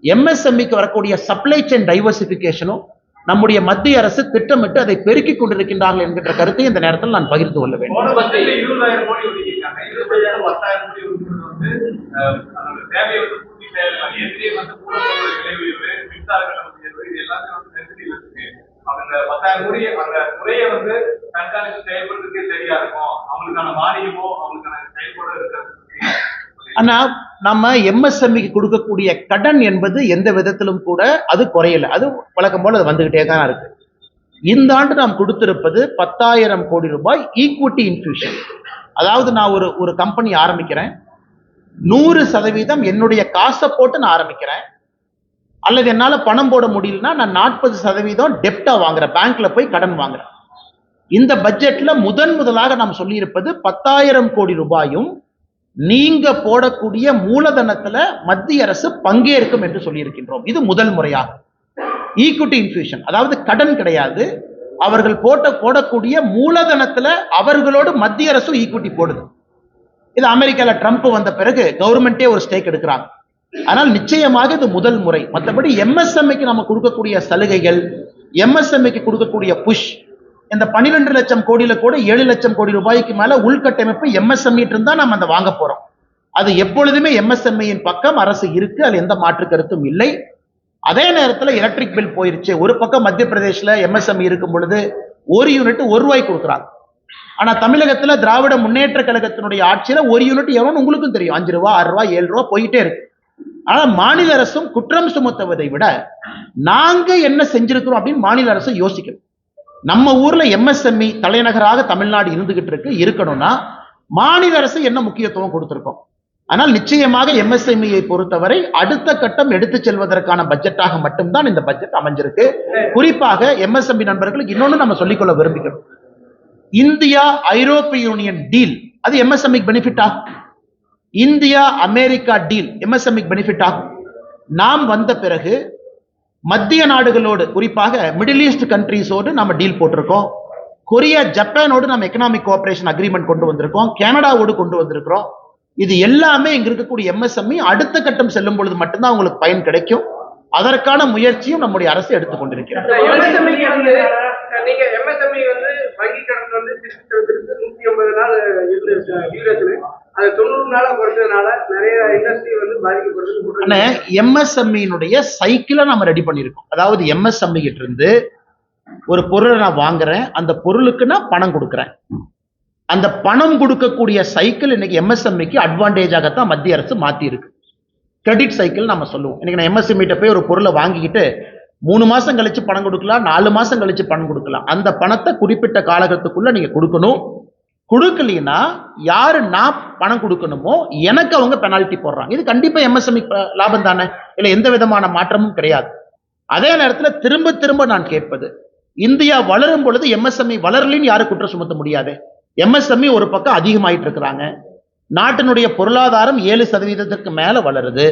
எம்எஸ்எம்இக்கு வரக்கூடிய சப்ளை செயின் டைவர்சிபிகேஷனும் நம்முடைய மத்திய அரசு திட்டமிட்டு அதை பெருக்கிக் கொண்டிருக்கின்றார்கள் என்கின்ற கருத்தை இந்த நேரத்தில் நான் பகிர்ந்து கொள்ள வேண்டும். 20,000 கோடி ஒதுக்கியிருக்காங்க. 20,000 10,000 கோடி ஒதுக்குறது தேவையை பூர்த்தி செய்யலாம். ஏற்கனவே மூலப்பொருள் விலை உயர்வு, மின்சார கட்டணம் உயர்வு, இது எல்லாத்தையும் நெருக்கடி இருக்கு. அவங்க 10,000 கோடி அந்த முறையை கண்காணித்து செயல்படுறதுக்கே சரியா இருக்கும். அவங்களுக்கான மானியமோ அவங்களுக்கான செயல்பாடு இருக்கிறது. ஆனா நம்ம எம்எஸ்எம்இக்கு கொடுக்கக்கூடிய கடன் என்பது எந்த விதத்திலும் கூட அது குறையல. அது வழக்கம் போல அது வந்துகிட்டே தான் இருக்கு. இந்த ஆண்டு நாம் கொடுத்திருப்பது 10,000 கோடி ரூபாய் ஈக்விட்டி இன்ஃபியூஷன். அதாவது நான் ஒரு கம்பெனி ஆரம்பிக்கிறேன், 100% என்னுடைய காசை போட்டு நான் ஆரம்பிக்கிறேன், அல்லது என்னால பணம் போட முடியலன்னா நான் 40% டெப்டா வாங்குறேன், பேங்க்ல போய் கடன் வாங்குறேன். இந்த பட்ஜெட்ல முதலாக நாம் சொல்லியிருப்பது 10,000 கோடி ரூபாயும் நீங்க போடக்கூடிய மூலதனத்துல மத்திய அரசு பங்கேற்கும் என்று சொல்லியிருக்கின்றோம். இது முதல் முறையாக ஈக்விட்டி இன்ஃபியூஷன், அதாவது கடன் கிடையாது, அவர்கள் போடக்கூடிய மூலதனத்துல அவர்களோடு மத்திய அரசு ஈக்விட்டி போடுது. இது அமெரிக்கால ட்ரம்ப் வந்த பிறகு கவர்மெண்டே ஒரு ஸ்டேக் எடுக்கிறாங்க. ஆனால் நிச்சயமாக இது முதல் முறை. மற்றபடி எம்எஸ்எம்இக்கு நம்ம கொடுக்கக்கூடிய சலுகைகள், எம்எஸ்எம்இக்கு கொடுக்கக்கூடிய புஷ், இந்த 12 லட்சம் கோடியில கூட 7 லட்சம் கோடி ரூபாய்க்கு மேல உள்கட்டமைப்பு எம்எஸ்எம்இ இருந்தா நம்ம அதை வாங்க போறோம். அது எப்பொழுதுமே எம்எஸ்எம்இயின் பக்கம் அரசு இருக்கு, அது எந்த மாற்று கருத்தும் இல்லை. அதே நேரத்தில் எலக்ட்ரிக் பில் போயிருச்சு. ஒரு பக்கம் மத்திய பிரதேசில் எம்எஸ்எம்இ இருக்கும் பொழுது ஒரு யூனிட் ₹1 கொடுக்குறாங்க. ஆனா தமிழகத்துல திராவிட முன்னேற்ற கழகத்தினுடைய ஆட்சியில ஒரு யூனிட் எவ்வளவு உங்களுக்கும் தெரியும், ₹5, ₹6, ₹7 போயிட்டே இருக்கு. ஆனா மாநில அரசும் குற்றம் சுமத்துவதை விட நாங்க என்ன செஞ்சிருக்கிறோம் அப்படின்னு மாநில அரசு யோசிக்கணும். நம்ம ஊர்ல எம்எஸ்எம்இ தலைநகராக தமிழ்நாடு இருந்துகிட்டு இருக்கணும்னா மாநில அரசு என்ன முக்கியத்துவம் கொடுத்திருக்கோம். ஆனால் நிச்சயமாக எம்எஸ்எம்இயை பொறுத்தவரை அடுத்த கட்டம் எடுத்து செல்வதற்கான பட்ஜெட்டாக மட்டும்தான் இந்த பட்ஜெட் அமைஞ்சிருக்கு. குறிப்பாக எம்எஸ்எம்இ நண்பர்களுக்கு இன்னொன்னு நம்ம சொல்லிக்கொள்ள விரும்புகிறோம். இந்தியா ஐரோப்பிய யூனியன் டீல் அது எம்எஸ்எம்இக்கு பெனிஃபிட் ஆகும். இந்தியா அமெரிக்கா டீல் எம்எஸ்எம்இக்கு பெனிஃபிட் ஆகும். நாம் வந்த பிறகு மத்திய நாடுகளோடு, குறிப்பாக மிடில் ஈஸ்ட் கண்ட்ரீஸோடு நம்ம டீல் போட்டிருக்கோம். கொரியா, ஜப்பானோடு நம்ம எக்கனாமிக் கோஆபரேஷன் அக்ரிமெண்ட் கொண்டு வந்திருக்கோம். கனடாவோடு கொண்டு வந்திருக்கிறோம். இது எல்லாமே இங்க இருக்கக்கூடிய எம்எஸ்எம்இ அடுத்த கட்டம் செல்லும் பொழுது மட்டும்தான் உங்களுக்கு பயன் கிடைக்கும். அதற்கான முயற்சியும் நம்முடைய அரசு எடுத்துக்கொண்டிருக்கிறது. நீங்க எம்எஸ்எம்இ வங்கி கடன் திருப்பி செலுத்துறதுக்கு 150 நாள் டியூரேஷன், அது 90 நாளா குறைச்சதுனால நிறைய இண்டஸ்ட்ரி பாதிக்கப்படுது. எம்எஸ்எம்இனுடைய சைக்கிளை நம்ம ரெடி பண்ணியிருக்கோம். அதாவது எம்எஸ்எம்இ கிட்ட இருந்து ஒரு பொருளை நான் வாங்குறேன், அந்த பொருளுக்கு நான் பணம் கொடுக்குறேன். அந்த பணம் கொடுக்கக்கூடிய சைக்கிள் இன்னைக்கு எம்எஸ்எம்இக்கு அட்வான்டேஜாகத்தான் மத்திய அரசு மாத்தி இருக்கு. கிரெடிட் சைக்கிள் நம்ம சொல்லுவோம். இன்னைக்கு நான் எம்எஸ்எம்இ போய் ஒரு பொருளை வாங்கிக்கிட்டு 3 மாசம் கழிச்சு பணம் கொடுக்கலாம், 4 மாசம் கழிச்சு பணம் கொடுக்கலாம். அந்த பணத்தை குறிப்பிட்ட காலகட்டத்துக்குள்ள நீங்க கொடுக்கணும். கொடுக்கலனா யாரு நான் பணம் கொடுக்கணுமோ எனக்கு அவங்க பெனால்டி போடுறாங்க. இது கண்டிப்பா எம்எஸ்எம்இ லாபம் தானே, இல்ல எந்த விதமான மாற்றமும் கிடையாது. அதே நேரத்தில் திரும்ப திரும்ப நான் கேட்பது, இந்தியா வளரும் பொழுது எம்எஸ்எம்இ வளரலின்னு யாரும் குற்றம் சுமத்த முடியாது. எம்எஸ்எம்இ ஒரு பக்கம் அதிகமாயிட்டு இருக்கிறாங்க. நாட்டினுடைய பொருளாதாரம் 7% மேல வளருது.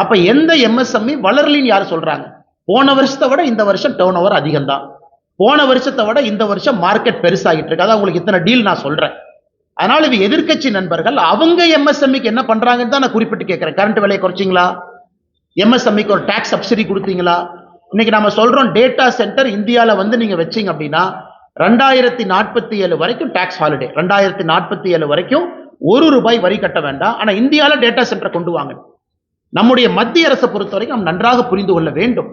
அப்ப எந்த எம்எஸ்எம்இ வளரலின்னு யாரு சொல்றாங்க? போன வருஷத்தை விட இந்த வருஷம் டர்ன் ஓவர் அதிகம் தான். போன வருஷத்தை விட இந்த வருஷம் மார்க்கெட் பெருசாகிட்டு இருக்கு. அதான் உங்களுக்கு இத்தனை டீல் நான் சொல்றேன். அதனால இது எதிர்க்கட்சி நண்பர்கள் அவங்க எம்எஸ்எம்இக்கு என்ன பண்றாங்கன்னு தான் நான் குறிப்பிட்டு கேட்கிறேன். கரண்ட் விலையை குறைச்சிங்களா? எம்எஸ்எம்இக்கு ஒரு டாக்ஸ் சப்சிடி கொடுத்தீங்களா? இன்னைக்கு நம்ம சொல்றோம் டேட்டா சென்டர் இந்தியாவில் நீங்க வச்சீங்க அப்படின்னா 2047 வரைக்கும் டாக்ஸ் ஹாலிடே. 2047 வரைக்கும் ₹1 வரி கட்ட வேண்டாம். ஆனா இந்தியாவில் டேட்டா சென்டர் கொண்டு வாங்க. நம்முடைய மத்திய அரசை பொறுத்த வரைக்கும் நாம் நன்றாக புரிந்து கொள்ள வேண்டும்.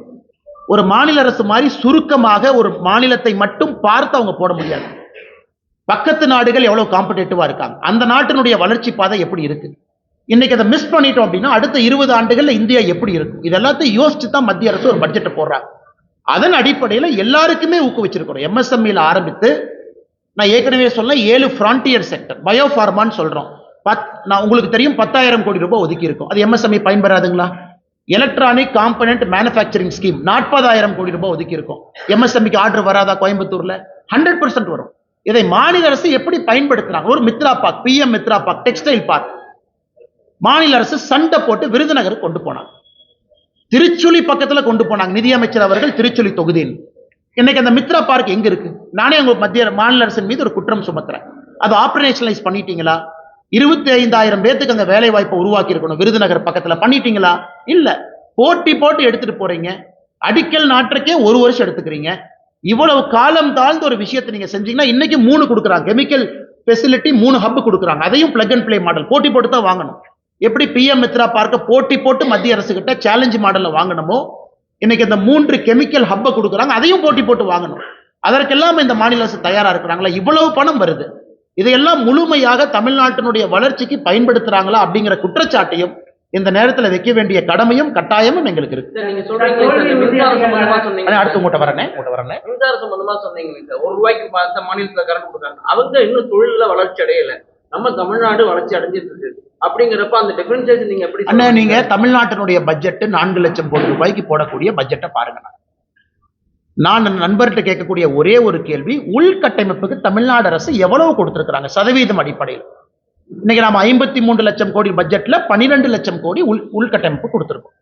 ஒரு மாநில அரசு மாதிரி சுருக்கமாக ஒரு மாநிலத்தை மட்டும் பார்த்து அவங்க போட முடியாது. பக்கத்து நாடுகள் எவ்வளவு காம்படேட்டிவா இருக்காங்க, அந்த நாட்டினுடைய வளர்ச்சி பாதை எப்படி இருக்கு, இன்னைக்கு அதை மிஸ் பண்ணிட்டோம் அப்படின்னா அடுத்த 20 ஆண்டுகள்ல இந்தியா எப்படி இருக்கும், இதெல்லாத்தையும் யோசிச்சு தான் மத்திய அரசு ஒரு பட்ஜெட்டை போடுறாங்க. அதன் அடிப்படையில் எல்லாருக்குமே ஊக்குவிச்சிருக்கிறோம். எம்எஸ்எம்இல ஆரம்பித்து நான் ஏற்கனவே சொல்ல 7 ஃப்ரான்டியர் செக்டர் பயோஃபார்மான்னு சொல்றோம். நான் உங்களுக்கு தெரியும் 10,000 கோடி ரூபாய் ஒதுக்கி இருக்கும். அது எம்எஸ்எம்இ பயன்பெறாதுங்களா? எலக்ட்ரானிக் காம்பனன்ட் மேனுஃபேக்சரிங் ஸ்கீம் 40,000 கோடி ரூபாய் ஒதுக்கி இருக்கும். எம்எஸ்எம்இக்கு ஆர்டர் வராதா? கோயம்புத்தூர்ல 100% வரும். இதை மாநில அரசு எப்படி பயன்படுத்துறாங்க? ஒரு Mitra park, PM Mitra park, textile park மாநில அரசு சண்டை போட்டு விருதுநகர் கொண்டு போனாங்க. திருச்சுழி பக்கத்துல கொண்டு போனாங்க நிதியமைச்சர் அவர்கள், திருச்சுழி தொகுதியில். இன்னைக்கு அந்த மித்ரா பார்க் எங்க இருக்கு? நானே உங்க மாநில அரசின் மீது ஒரு குற்றம் சுமத்துறேன். அதை ஆபரேஷனலைஸ் பண்ணிட்டீங்களா? 25,000 பேத்துக்கு அந்த வேலை வாய்ப்பை உருவாக்கி இருக்கணும். விருதுநகர் பக்கத்துல பண்ணிட்டீங்களா? இல்ல. போட்டி போட்டு எடுத்துட்டு போறீங்க. அடிக்கல் நாட்டுக்கே 1 வருஷம் எடுத்துக்கிறீங்க. இவ்வளவு காலம் தாழ்ந்த ஒரு விஷயத்தை நீங்க செஞ்சீங்கன்னா இன்னைக்கு 3 கொடுக்குறாங்க. கெமிக்கல் ஃபெசிலிட்டி 3 ஹப் கொடுக்குறாங்க. அதையும் பிளக் அண்ட் பிளே மாடல் போட்டி போட்டு தான் வாங்கணும். எப்படி பிஎம் மித்ரா பார்க்க போட்டி போட்டு மத்திய அரசு கிட்ட சேலஞ்ச் மாடல்ல வாங்கணுமோ, இன்னைக்கு இந்த 3 கெமிக்கல் ஹப்பை கொடுக்குறாங்க, அதையும் போட்டி போட்டு வாங்கணும். அதற்கெல்லாம் இந்த மாநில அரசு தயாரா இருக்கிறாங்களா? இவ்வளவு பணம் வருது, இதையெல்லாம் முழுமையாக தமிழ்நாட்டினுடைய வளர்ச்சிக்கு பயன்படுத்துறாங்களா அப்படிங்கிற குற்றச்சாட்டையும் இந்த நேரத்தில் வைக்க வேண்டிய கடமையும் கட்டாயமும் எங்களுக்கு இருக்கு. நீங்க சொல்றீங்க மின்சாரம் சம்பந்தமா சொன்னீங்க, அடுத்து உங்கள்கிட்ட வரேன். மின்சாரம் சம்பந்தமா சொன்னீங்க, ₹1 மத்த மாநிலத்துல கரண்ட் கொடுக்குறாங்க, அவங்க இன்னும் தொழில வளர்ச்சி அடையல, நம்ம தமிழ்நாடு வளர்ச்சி அடைஞ்சிட்டு இருக்கு. அப்படிங்கிறப்ப அந்த டிஃபரன்சியேஷன் நீங்க எப்படி? அண்ணா, நீங்க தமிழ்நாட்டினுடைய பட்ஜெட் 4 லட்சம் கோடி ரூபாய்க்கு போடக்கூடிய பட்ஜெட்டை பாருங்க. நான் நண்பர்கிட்ட கேட்கக்கூடிய ஒரே ஒரு கேள்வி, உள்கட்டமைப்புக்கு தமிழ்நாடு அரசு எவ்வளவு கொடுத்திருக்கிறாங்க சதவீதம் அடிப்படையில்? இன்னைக்கு நாம 53 லட்சம் கோடி பட்ஜெட்ல 12 லட்சம் கோடி உள்கட்டமைப்பு கொடுத்திருக்கோம்.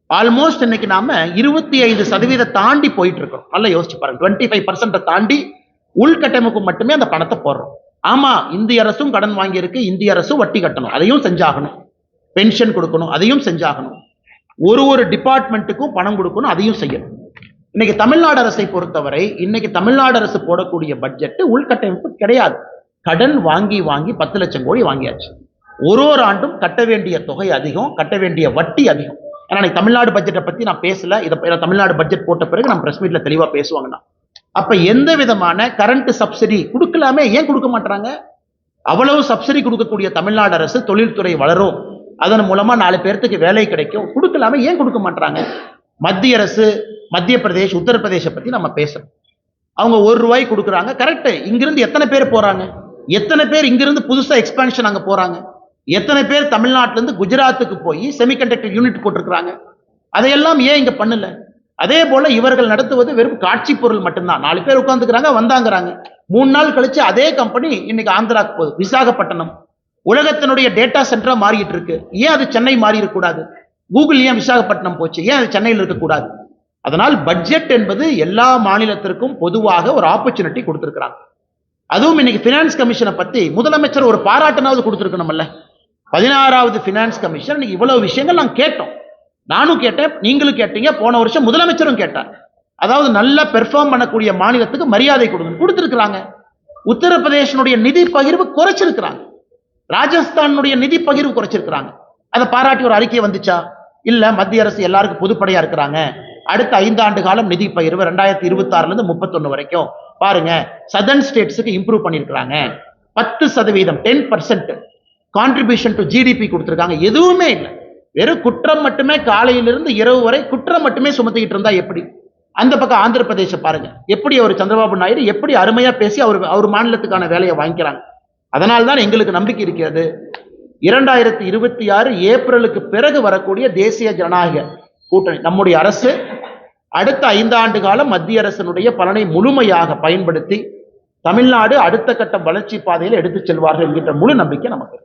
ஆல்மோஸ்ட் இன்னைக்கு நாம 25% தாண்டி போயிட்டு இருக்கோம். நல்லா யோசிச்சு பாருங்க, 25% தாண்டி உள்கட்டமைப்பு மட்டுமே அந்த பணத்தை போடுறோம். ஆமா, இந்திய அரசும் கடன் வாங்கி இருக்கு, இந்திய அரசும் வட்டி கட்டணும், அதையும் செஞ்சாகணும். பென்ஷன் கொடுக்கணும், அதையும் செஞ்சாகணும். ஒரு டிபார்ட்மெண்ட்டுக்கும் பணம் கொடுக்கணும், அதையும் செய்யணும். இன்னைக்கு தமிழ்நாடு அரசை பொறுத்தவரை இன்னைக்கு தமிழ்நாடு அரசு போடக்கூடிய பட்ஜெட் உள்கட்டமைப்பு கிடையாது. கடன் வாங்கி 10 லட்சம் கோடி வாங்கியாச்சு. ஒரு ஆண்டும் கட்ட வேண்டிய தொகை அதிகம், கட்ட வேண்டிய வட்டி அதிகம். ஏன்னா தமிழ்நாடு பட்ஜெட்டை பத்தி நான் பேசல, இதை தமிழ்நாடு பட்ஜெட் போட்ட பிறகு நம்ம பிரஸ் மீட்ல தெளிவா பேசுவாங்கன்னா. அப்ப எந்த விதமான கரண்ட் சப்சிடி கொடுக்கலாமே, ஏன் கொடுக்க மாட்டாங்க? அவ்வளவு சப்சிடி கொடுக்கக்கூடிய தமிழ்நாடு அரசு தொழில்துறை வளரும், அதன் மூலமா 4 பேர்த்துக்கு வேலை கிடைக்கும், கொடுக்கலாமே, ஏன் கொடுக்க மாட்டாங்க? மத்திய அரசு, மத்திய பிரதேஷ், உத்தரப்பிரதேச பத்தி நம்ம பேசுறோம். அவங்க ₹1 கொடுக்குறாங்க, கரெக்ட். இங்கிருந்து எத்தனை பேர் போறாங்க? எத்தனை பேர் இங்கிருந்து புதுசா எக்ஸ்பான்ஷன் அங்க போறாங்க? எத்தனை பேர் தமிழ்நாட்டில இருந்து குஜராத்துக்கு போய் செமிகண்டக்டர் யூனிட் போட்டிருக்கிறாங்க? அதையெல்லாம் ஏன் இங்க பண்ணல? அதே போல இவர்கள் நடத்துவது வெறும் காட்சி பொருள் மட்டும்தான். 4 பேர் உட்கார்ந்துக்கிறாங்க, வந்தாங்கிறாங்க. 3 நாள் கழிச்சு அதே கம்பெனி இன்னைக்கு ஆந்திராக்கு போகுது. விசாகப்பட்டினம் உலகத்தினுடைய டேட்டா சென்டரா மாறிட்டு இருக்கு. ஏன் அது சென்னை மாறி இருக்கக்கூடாது? கூகுள் ஏன் விசாகப்பட்டினம் போச்சு, ஏன் அது சென்னையில் இருக்கக்கூடாது? அதனால் பட்ஜெட் என்பது எல்லா மாநிலத்திற்கும் பொதுவாக ஒரு ஆப்பர்ச்சுனிட்டி கொடுத்திருக்கிறாங்க. அதுவும் இன்னைக்கு பினான்ஸ் கமிஷனை பத்தி முதலமைச்சர் ஒரு பாராட்டுனாவது கொடுத்திருக்கணும்ல. 16வது பினான்ஸ் கமிஷன் இன்னைக்கு இவ்வளவு விஷயங்கள் நாங்க கேட்டோம். நானும் கேட்டேன், நீங்களும் கேட்டீங்க, போன வருஷம் முதலமைச்சரும் கேட்டார். அதாவது நல்லா பெர்ஃபார்ம் பண்ணக்கூடிய மாநிலத்துக்கு மரியாதை கொடுத்திருக்கிறாங்க. உத்தரப்பிரதேசனுடைய நிதி பகிர்வு குறைச்சிருக்கிறாங்க, ராஜஸ்தானுடைய நிதி பகிர்வு குறைச்சிருக்கிறாங்க. அதை பாராட்டி ஒரு அறிக்கை வந்துச்சா? இல்ல, மத்திய அரசு எல்லாருக்கும் பொதுப்படையா இருக்கிறாங்க, அடுத்த 5 ஆண்டு காலம் நிதி பகிர்வு 2026 இருந்து 31 வரைக்கும் பாருங்க, சதர்ன் ஸ்டேட்ஸுக்கு இம்ப்ரூவ் பண்ணிருக்காங்க, 10% 10% கான்ட்ரிபியூஷன் டு ஜிடிபி கொடுத்திருக்காங்க. எதுவுமே இல்லை, வெறும் குற்றம் மட்டுமே, காலையிலிருந்து இரவு வரை குற்றம் மட்டுமே சுமத்திக்கிட்டு இருந்தா எப்படி? அந்த பக்கம் ஆந்திர பிரதேச பாருங்க, எப்படி அவர் சந்திரபாபு நாயுடு எப்படி அருமையா பேசி அவர் மாநிலத்துக்கான வேலையை வாங்கிக்கிறாங்க. அதனால்தான் எங்களுக்கு நம்பிக்கை இருக்கிறது, 2026 ஏப்ரலுக்கு பிறகு வரக்கூடிய தேசிய ஜனநாயக கூட்டணி நம்முடைய அரசு அடுத்த 5 ஆண்டு காலம் மத்திய அரசினுடைய பலனை முழுமையாக பயன்படுத்தி தமிழ்நாடு அடுத்த கட்ட வளர்ச்சி பாதையில் எடுத்து செல்வார்கள் என்கின்ற முழு நம்பிக்கை நமக்கு.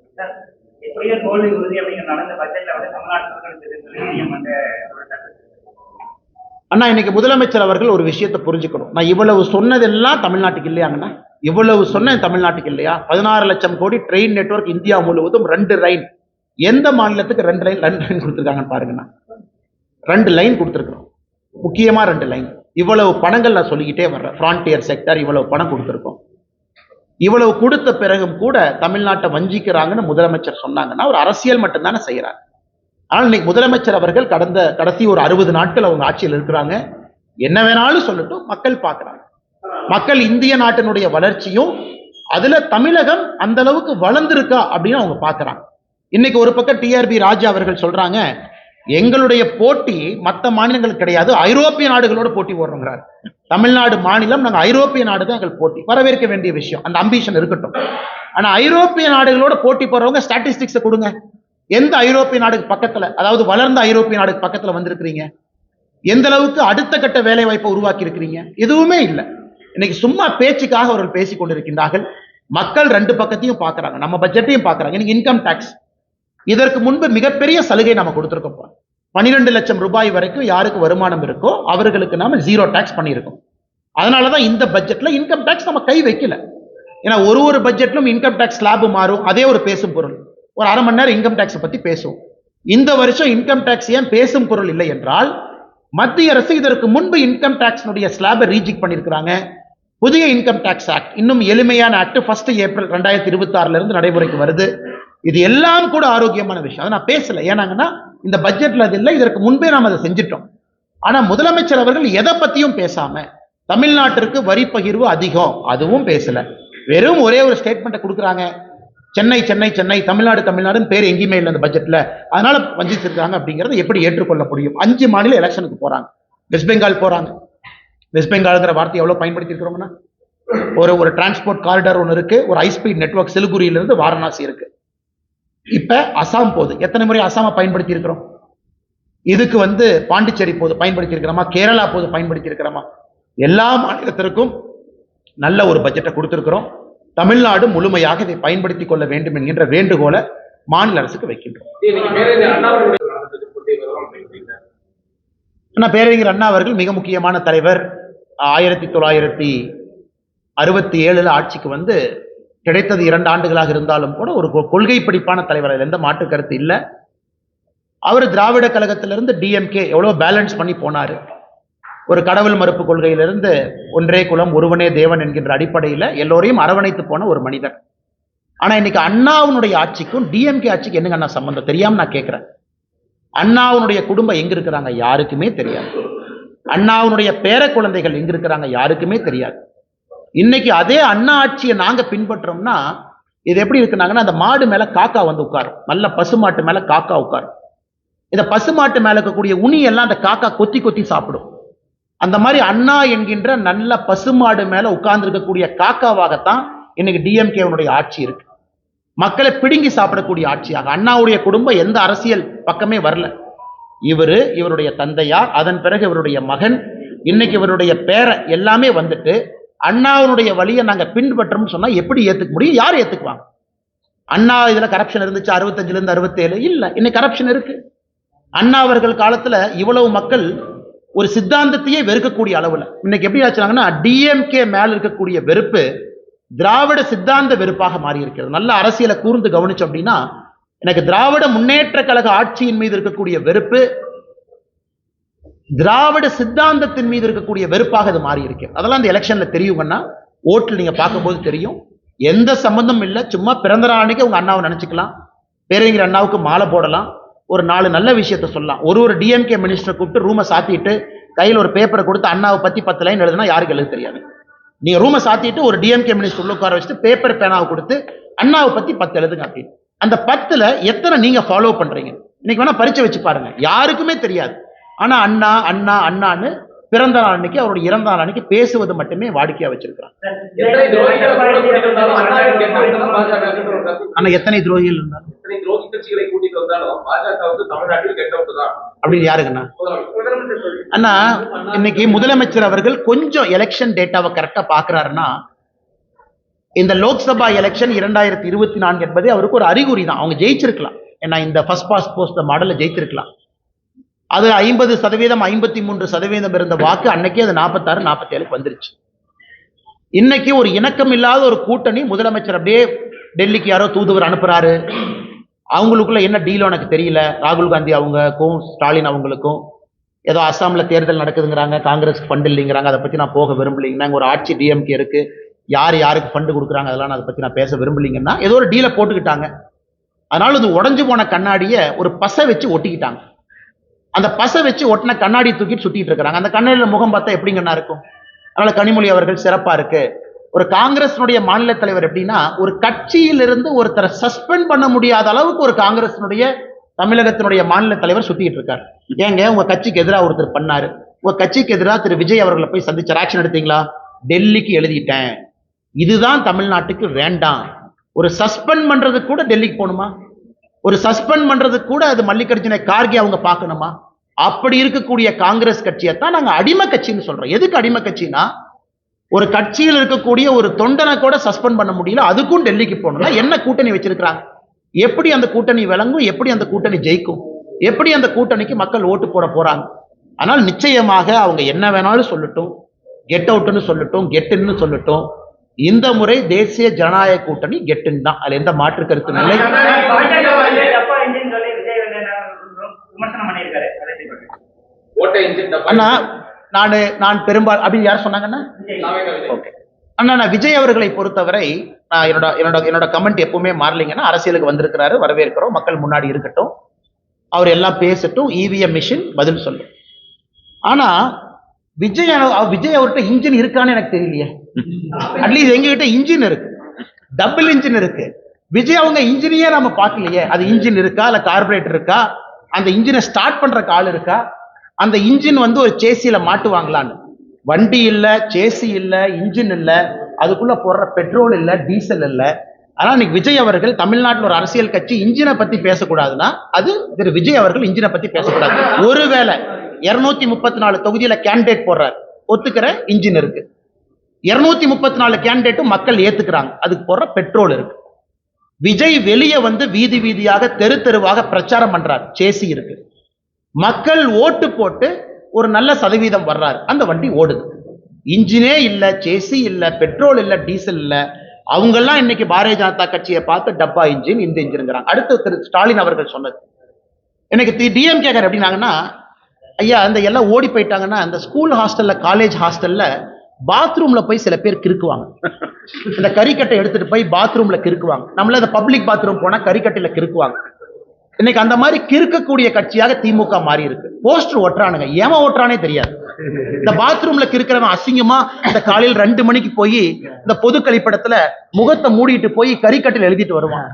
அண்ணா, இன்னைக்கு முதலமைச்சர் அவர்கள் ஒரு விஷயத்தை புரிஞ்சுக்கணும். நான் இவ்வளவு சொன்னதெல்லாம் தமிழ்நாட்டுக்கு இல்லையாங்கண்ணா, இவ்வளவு சொன்ன தமிழ்நாட்டுக்கு இல்லையா? 16 லட்சம் கோடி ட்ரெயின் நெட்வொர்க் இந்தியா முழுவதும் 2 லைன், எந்த மாநிலத்துக்கு 2 லைன் கொடுத்துருக்காங்கன்னு பாருங்கண்ணா. 2 லைன் கொடுத்துருக்கோம், முக்கியமா 2 லைன். இவ்வளவு பணங்கள் நான் சொல்லிக்கிட்டே வர்றேன். ஃப்ரான்டியர் செக்டர் இவ்வளவு பணம் கொடுத்துருக்கோம். இவ்வளவு கொடுத்த பிறகும் கூட தமிழ்நாட்டை வஞ்சிக்கிறாங்கன்னு முதலமைச்சர் சொன்னாங்கன்னா ஒரு அரசியல் மட்டும்தானே செய்யறாங்க. ஆனால் இன்னைக்கு முதலமைச்சர் அவர்கள் கடைசி ஒரு 60 நாட்கள் அவங்க ஆட்சியில் இருக்கிறாங்க. என்ன வேணாலும் சொல்லட்டும், மக்கள் பார்க்கிறாங்க. மக்கள் இந்திய நாட்டினுடைய வளர்ச்சியும் அதுல தமிழகம் அந்த அளவுக்கு வளர்ந்திருக்கா அப்படின்னு அவங்க பார்க்கறாங்க. இன்னைக்கு ஒரு பக்கம் டிஆர்பி ராஜா அவர்கள் சொல்றாங்க, எங்களுடைய போட்டி மற்ற மாநிலங்கள் கிடையாது, ஐரோப்பிய நாடுகளோட போட்டி போடுறோங்கிறார். தமிழ்நாடு மாநிலம், நாங்கள் ஐரோப்பிய நாடு தான் எங்கள் போட்டி. வரவேற்க வேண்டிய விஷயம், அந்த அம்பிஷன் இருக்கட்டும். ஆனா ஐரோப்பிய நாடுகளோட போட்டி போடுறவங்க ஸ்டாட்டிஸ்டிக்ஸை கொடுங்க. எந்த ஐரோப்பிய நாடுக்கு பக்கத்துல, அதாவது வளர்ந்த ஐரோப்பிய நாடுக்கு பக்கத்துல வந்திருக்கிறீங்க? எந்த அளவுக்கு அடுத்த கட்ட வேலை வாய்ப்பை உருவாக்கி இருக்கிறீங்க? எதுவுமே இல்லை. இன்னைக்கு சும்மா பேச்சுக்காக அவர்கள் பேசிக் கொண்டிருக்கின்றார்கள். மக்கள் 2 பக்கத்தையும் பார்க்கறாங்க, நம்ம பட்ஜெட்டையும் பார்க்கறாங்க. இன்னைக்கு இன்கம் டாக்ஸ், இதற்கு முன்பு மிகப்பெரிய சலுகை நம்ம கொடுத்திருக்கோம். 12 லட்சம் ரூபாய் வரைக்கும் யாருக்கு வருமானம் இருக்கோ அவர்களுக்கு நாம 0 டாக்ஸ் பண்ணியிருக்கோம். அதனாலதான் இந்த பட்ஜெட்ல இன்கம் டாக்ஸ் நம்ம கை வைக்கல. ஏன்னா ஒரு பட்ஜெட்லும் இன்கம் டாக்ஸ் ஸ்லாப் மாறும், அதே ஒரு பேசும் பொருள். ஒரு அரை மணி நேரம் இன்கம் டாக்ஸ் பத்தி பேசுவோம். இந்த வருஷம் இன்கம் டாக்ஸ் ஏன் பேசும் பொருள் இல்லை என்றால், மத்திய அரசு இதற்கு முன்பு இன்கம் டாக்ஸ்னுடைய ஸ்லாபை ரீஜெக்ட் பண்ணியிருக்கிறாங்க. புதிய இன்கம் டாக்ஸ் ஆக்ட் இன்னும் எளிமையான ஆக்ட் 1 ஏப்ரல் 2026 இருந்து நடைமுறைக்கு வருது. இது எல்லாம் கூட ஆரோக்கியமான விஷயம். அதை நான் பேசல. ஏன்னாங்கன்னா இந்த பட்ஜெட்ல அது இல்லை, இதற்கு முன்பே நாம் அதை செஞ்சிட்டோம். ஆனா முதலமைச்சர் அவர்கள் எதை பத்தியும் பேசாம தமிழ்நாட்டிற்கு வரி பகிர்வு அதிகம் அதுவும் பேசல. வெறும் ஒரே ஒரு ஸ்டேட்மெண்ட்டை கொடுக்குறாங்க, சென்னை சென்னை சென்னை, தமிழ்நாடு தமிழ்நாடுன்னு பேர் எங்கேயுமே இல்லை அந்த பட்ஜெட்ல, அதனால வஞ்சிச்சிருக்காங்க. அப்படிங்கிறத எப்படி ஏற்றுக்கொள்ள முடியும்? 5 மாநில எலெக்ஷனுக்கு போறாங்க. வெஸ்ட் பெங்கால் போறாங்க. வெஸ்ட் பெங்கால்ங்கிற வார்த்தை எவ்வளவு பயன்படுத்தி இருக்கிறோம்னா, ஒரு டிரான்ஸ்போர்ட் காரிடார் ஒன்று இருக்கு, ஒரு ஹைஸ்பீட் நெட்வொர்க் சிலிகுரியிலிருந்து வாரணாசி இருக்கு. இப்ப அசாம் போகுது. எத்தனை முறை அசாமை பயன்படுத்தி இருக்கிறோம்? இதுக்கு பாண்டிச்சேரி போது பயன்படுத்தி இருக்கிறோமா, கேரளா போது பயன்படுத்தி இருக்கிறோமா? எல்லா மாநிலத்திற்கும் நல்ல ஒரு பட்ஜெட்டை கொடுத்திருக்கிறோம். தமிழ்நாடு முழுமையாக இதை பயன்படுத்திக் கொள்ள வேண்டும் என்கின்ற வேண்டுகோளை மாநில அரசுக்கு வைக்கின்றோம். பேரறிஞர் அண்ணா அவர்கள் மிக முக்கியமான தலைவர். 1967 ஆட்சிக்கு கிடைத்தது 2 ஆண்டுகளாக இருந்தாலும் கூட ஒரு கொள்கை பிடிப்பான தலைவர், அதில் எந்த மாற்று கருத்து இல்லை. அவர் திராவிட கழகத்திலிருந்து டிஎம்கே எவ்வளவு பேலன்ஸ் பண்ணி போனாரு. ஒரு கடவுள் மறுப்பு கொள்கையிலிருந்து ஒன்றே குலம் ஒருவனே தேவன் என்கின்ற அடிப்படையில் எல்லோரையும் அரவணைத்து போன ஒரு மனிதர். ஆனா இன்னைக்கு அண்ணாவுடைய ஆட்சிக்கும் டிஎம்கே ஆட்சிக்கு என்னங்க அண்ணா சம்பந்தம் தெரியாம நான் கேட்கிறேன். அண்ணாவுடைய குடும்பம் எங்க இருக்கிறாங்க யாருக்குமே தெரியாது. அண்ணாவுடைய பேர குழந்தைகள் எங்க இருக்கிறாங்க யாருக்குமே தெரியாது. இன்னைக்கு அதே அண்ணா ஆட்சியை நாங்க பின்பற்றோம்னா இது எப்படி இருக்குனாங்கன்னா, அந்த மாடு மேல காக்கா உட்காரும், நல்ல பசுமாட்டு மேல காக்கா உட்காரும். இந்த பசுமாட்டு மேல இருக்கக்கூடிய உனி எல்லாம் அந்த காக்கா கொத்தி கொத்தி சாப்பிடும். அந்த மாதிரி அண்ணா என்கின்ற நல்ல பசுமாடு மேல உட்கார்ந்து இருக்கக்கூடிய காக்காவாகத்தான் இன்னைக்கு டிஎம்கேவுடைய ஆட்சி இருக்கு. மக்களை பிடுங்கி சாப்பிடக்கூடிய ஆட்சியாக. அண்ணாவுடைய குடும்பம் எந்த அரசியல் பக்கமே வரல. இவருடைய தந்தையார், அதன் பிறகு இவருடைய மகன், இன்னைக்கு இவருடைய பேர எல்லாமே அண்ணாவுடைய வழியை நாங்க பின்பற்றோம்னு சொன்னா எப்படி ஏத்துக்க முடியும்? யார் ஏத்துக்குவாங்க? அண்ணா இதுல கரப்ஷன் இருந்துச்சு 65 இருந்து 67 இல்ல, இன்னைக்கு கரப்ஷன் இருக்கு. அண்ணா அவர்கள் காலத்துல இவ்வளவு மக்கள் ஒரு சித்தாந்தத்தையே வெறுக்கக்கூடிய அளவுல இன்னைக்கு எப்படி ஆச்சுனாங்கன்னா, டிஎம்கே மேல இருக்கக்கூடிய வெறுப்பு திராவிட சித்தாந்த வெறுப்பாக மாறி இருக்கிறது. நல்ல அரசியலை கூர்ந்து கவனிச்சோம் அப்படின்னா, எனக்கு திராவிட முன்னேற்ற கழக ஆட்சியின் மீது இருக்கக்கூடிய வெறுப்பு திராவிட சித்தாந்தத்தின் மீது இருக்கக்கூடிய வெறுப்பாக அது மாறி இருக்கு. அதெல்லாம் அந்த எலெக்ஷன்ல தெரியுங்கன்னா, ஓட்டில் நீங்க பார்க்கும்போது தெரியும். எந்த சம்பந்தம் இல்லை, சும்மா பிறந்த நாளைக்கு உங்க அண்ணாவை நினைச்சுக்கலாம், பேரறிஞர் அண்ணாவுக்கு மாலை போடலாம், ஒரு 4 நல்ல விஷயத்த சொல்லலாம். ஒரு டிஎம்கே மினிஸ்டரை கூப்பிட்டு ரூமை சாத்திட்டு கையில் ஒரு பேப்பரை கொடுத்து அண்ணாவை பத்தி 10 லைன் எழுதுனா யாருக்கு எழுத தெரியாது. நீங்க ரூமை சாத்திட்டு ஒரு டிஎம்கே மினிஸ்டர் உள்ள உட்கார வச்சுட்டு பேப்பர் பேனாவை கொடுத்து அண்ணாவை பத்தி 10 எழுதுங்க அப்படின்னு. அந்த 10ல எத்தனை நீங்க ஃபாலோ பண்றீங்க? இன்னைக்கு வேணா பரிச்சை வச்சு பாருங்க, யாருக்குமே தெரியாது. ஆனா அண்ணா அண்ணா அண்ணான்னு பிறந்த நாள் அன்னைக்கு, அவருடைய இறந்த நாள் அன்னைக்கு பேசுவது மட்டுமே வாடிக்கையா வச்சிருக்கிறாங்க. ஆனா எத்தனை துரோகிகள் இருந்தாலும் அப்படின்னு யாருக்குண்ணா? அண்ணா இன்னைக்கு முதலமைச்சர் அவர்கள் கொஞ்சம் எலெக்ஷன் டேட்டாவை கரெக்டா பாக்குறாருன்னா, இந்த லோக்சபா எலெக்ஷன் 2024 என்பது அவருக்கு ஒரு அறிகுறி தான். அவங்க ஜெயிச்சிருக்கலாம். ஏன்னா இந்த ஃபர்ஸ்ட் பாஸ்ட் போஸ்ட் மாடல்ல ஜெயிச்சிருக்கலாம். அது 50%, 53% இருந்த வாக்கு அன்னைக்கே அது 46, 47 வந்துருச்சு. இன்னைக்கு ஒரு இணக்கம் இல்லாத ஒரு கூட்டணி, முதலமைச்சர் அப்படியே டெல்லிக்கு யாரோ தூதுவர் அனுப்புறாரு. அவங்களுக்குள்ள என்ன டீல் எனக்கு தெரியல. ராகுல் காந்தி அவங்களுக்கும் ஸ்டாலின் அவங்களுக்கும் ஏதோ அஸ்ஸாம்ல தேர்தல் நடக்குதுங்கிறாங்க, காங்கிரஸ்க்கு ஃபண்ட் இல்லைங்கிறாங்க, அதை பத்தி நான் போக விரும்பலைங்கன்னா, ஒரு ஆட்சி டிஎம்கே இருக்கு, யாருக்கு ஃபண்டு கொடுக்குறாங்க அதெல்லாம் அதை பத்தி நான் பேச விரும்பலைங்கன்னா ஏதோ ஒரு டீலை போட்டுக்கிட்டாங்க. அதனால இது உடஞ்சு போன கண்ணாடியை ஒரு பசை வச்சு ஒட்டிக்கிட்டாங்க. அந்த பசை வச்சு ஒட்டின கண்ணாடி தூக்கிட்டு சுத்திட்டு இருக்கிறாங்க. அந்த கண்ணாடியில முகம் பார்த்தா எப்படிங்கன்னா இருக்கும். அதனால கனிமொழி அவர்கள் சிறப்பா இருக்கு. ஒரு காங்கிரஸினுடைய மாநில தலைவர் எப்படின்னா, ஒரு கட்சியிலிருந்து ஒருத்தரை சஸ்பெண்ட் பண்ண முடியாத அளவுக்கு ஒரு காங்கிரஸினுடைய தமிழகத்தினுடைய மாநில தலைவர் சுத்திட்டு இருக்காரு. ஏங்க உங்க கட்சிக்கு எதிராக ஒருத்தர் பண்ணாரு, உங்க கட்சிக்கு எதிராக திரு விஜய் அவர்களை போய் சந்திச்சு ஆக்ஷன் எடுத்தீங்களா? டெல்லிக்கு எழுதிட்டேன். இதுதான் தமிழ்நாட்டுக்கு வேண்டாம். ஒரு சஸ்பெண்ட் பண்றதுக்கு கூட டெல்லிக்கு போகணுமா? ஒரு சஸ்பெண்ட் பண்றதுக்கு கூட அது மல்லிகார்ஜுன கார்கே அவங்க பார்க்கணுமா? அப்படி இருக்கக்கூடிய காங்கிரஸ் கட்சியை தான் நாங்க அடிமை கட்சின்னு சொல்றோம். எதுக்கு அடிமை கட்சினா, ஒரு கட்சியில் இருக்கக்கூடிய ஒரு தொண்டனை கூட சஸ்பெண்ட் பண்ண முடியல, அதுக்கும் டெல்லிக்கு போகணும்னா என்ன கூட்டணி வச்சிருக்கிறாங்க? எப்படி அந்த கூட்டணி விளங்கும்? எப்படி அந்த கூட்டணி ஜெயிக்கும்? எப்படி அந்த கூட்டணிக்கு மக்கள் ஓட்டு போட போறாங்க? ஆனால் நிச்சயமாக அவங்க என்ன வேணாலும் சொல்லட்டும், கெட் அவுட்னு சொல்லட்டும், கெட்டுன்னு சொல்லட்டும், இந்த முறை தேசிய ஜனநாயக கூட்டணி கெட்டுன்னு தான். அதுல எந்த மாற்று கருத்து இல்லை. ஓட்டை இன்ஜின் டப்பா அண்ணா நான் பெரும்பாலும் அப்படின்னு யார் சொன்னாங்கன்னா ஓகே அண்ணா, நான் விஜய் அவர்களை பொறுத்தவரை நான் என்னோட கமெண்ட் எப்பவுமே மாறலைங்கன்னா, அரசியலுக்கு வந்திருக்கிறாரு, வரவேற்கிறோம், மக்கள் முன்னாடி இருக்கட்டும், அவர் எல்லாம் பேசட்டும், இவிஎம் மிஷின் பதில் சொல்லும். ஆனா விஜய் அவர்கிட்ட இன்ஜின் இருக்கான்னு எனக்கு தெரியலையே. அட்லீஸ்ட் எங்ககிட்ட இன்ஜின் இருக்கு, டபுள் இன்ஜின் இருக்கு. விஜய் அவங்க இன்ஜினையே நம்ம பார்க்கலையே. அது இன்ஜின் இருக்கா, இல்ல கார்பரேட்டர் இருக்கா, அந்த இன்ஜினை ஸ்டார்ட் பண்ற ஆள் இருக்கா, அந்த இன்ஜின் வந்து ஒரு சேசியில மாட்டுவாங்களான்னு. வண்டி இல்ல, சேசி இல்ல, இன்ஜின் இல்ல, அதுக்குள்ள போடுற பெட்ரோல் இல்ல, டீசல் இல்ல. ஆனா இன்னைக்கு விஜய் அவர்கள் தமிழ்நாட்டில் ஒரு அரசியல் கட்சி இன்ஜினை பத்தி பேசக்கூடாதுன்னா அது திரு விஜய் அவர்கள் இன்ஜினை பத்தி பேசக்கூடாது. ஒருவேளை 234 தொகுதியில கேண்டிடேட் போடுறாரு, ஒத்துக்கிற இன்ஜின் இருக்கு. 234 கேண்டிடேட்டும் மக்கள் ஏத்துக்கிறாங்க, அதுக்கு போடுற பெட்ரோல் இருக்கு. விஜய் வெளியே வந்து வீதி வீதியாக தெரு தெருவாக பிரச்சாரம் பண்றாரு, சேசி இருக்கு. மக்கள் ஓட்டு போட்டு ஒரு நல்ல சதவீதம் வர்றாரு, அந்த வண்டி ஓடுது. இன்ஜினே இல்ல, சேசி இல்ல, பெட்ரோல் இல்ல, டீசல் இல்ல. அவங்கெல்லாம் இன்னைக்கு பாரதிய ஜனதா கட்சியை பார்த்து டப்பா இன்ஜின், இந்த இன்ஜின்ங்கிறாங்க. அடுத்து திரு ஸ்டாலின் அவர்கள் சொன்னது எனக்கு டிஎம்கே எப்படின்னாங்கன்னா, ஐயா அந்த எல்லாம் ஓடி போயிட்டாங்கன்னா, அந்த ஸ்கூல் ஹாஸ்டல்ல, காலேஜ் ஹாஸ்டல்ல பாத்ரூம்ல போய் சில பேர் கிறுக்குவாங்க. இந்த கறிக்கட்டை எடுத்துட்டு போய் பாத்ரூம்ல கிறுக்குவாங்க. நம்மள இந்த பப்ளிக் பாத்ரூம் போனா கறிக்கட்டையில கிறுக்குவாங்க. இன்னைக்கு அந்த மாதிரி கிறுக்கக்கூடிய கட்சியாக திமுக மாறி இருக்கு. போஸ்டர் ஒட்டுறானுங்க, ஏமா ஒட்டுறானே தெரியாது. இந்த பாத்ரூம்ல கிறுக்கிறவன் அசிங்கமா இந்த காலையில் 2 மணிக்கு போய் இந்த பொது கழிப்பிடத்துல முகத்தை மூடிட்டு போய் கறிக்கட்டையில் எழுதிட்டு வருவான்.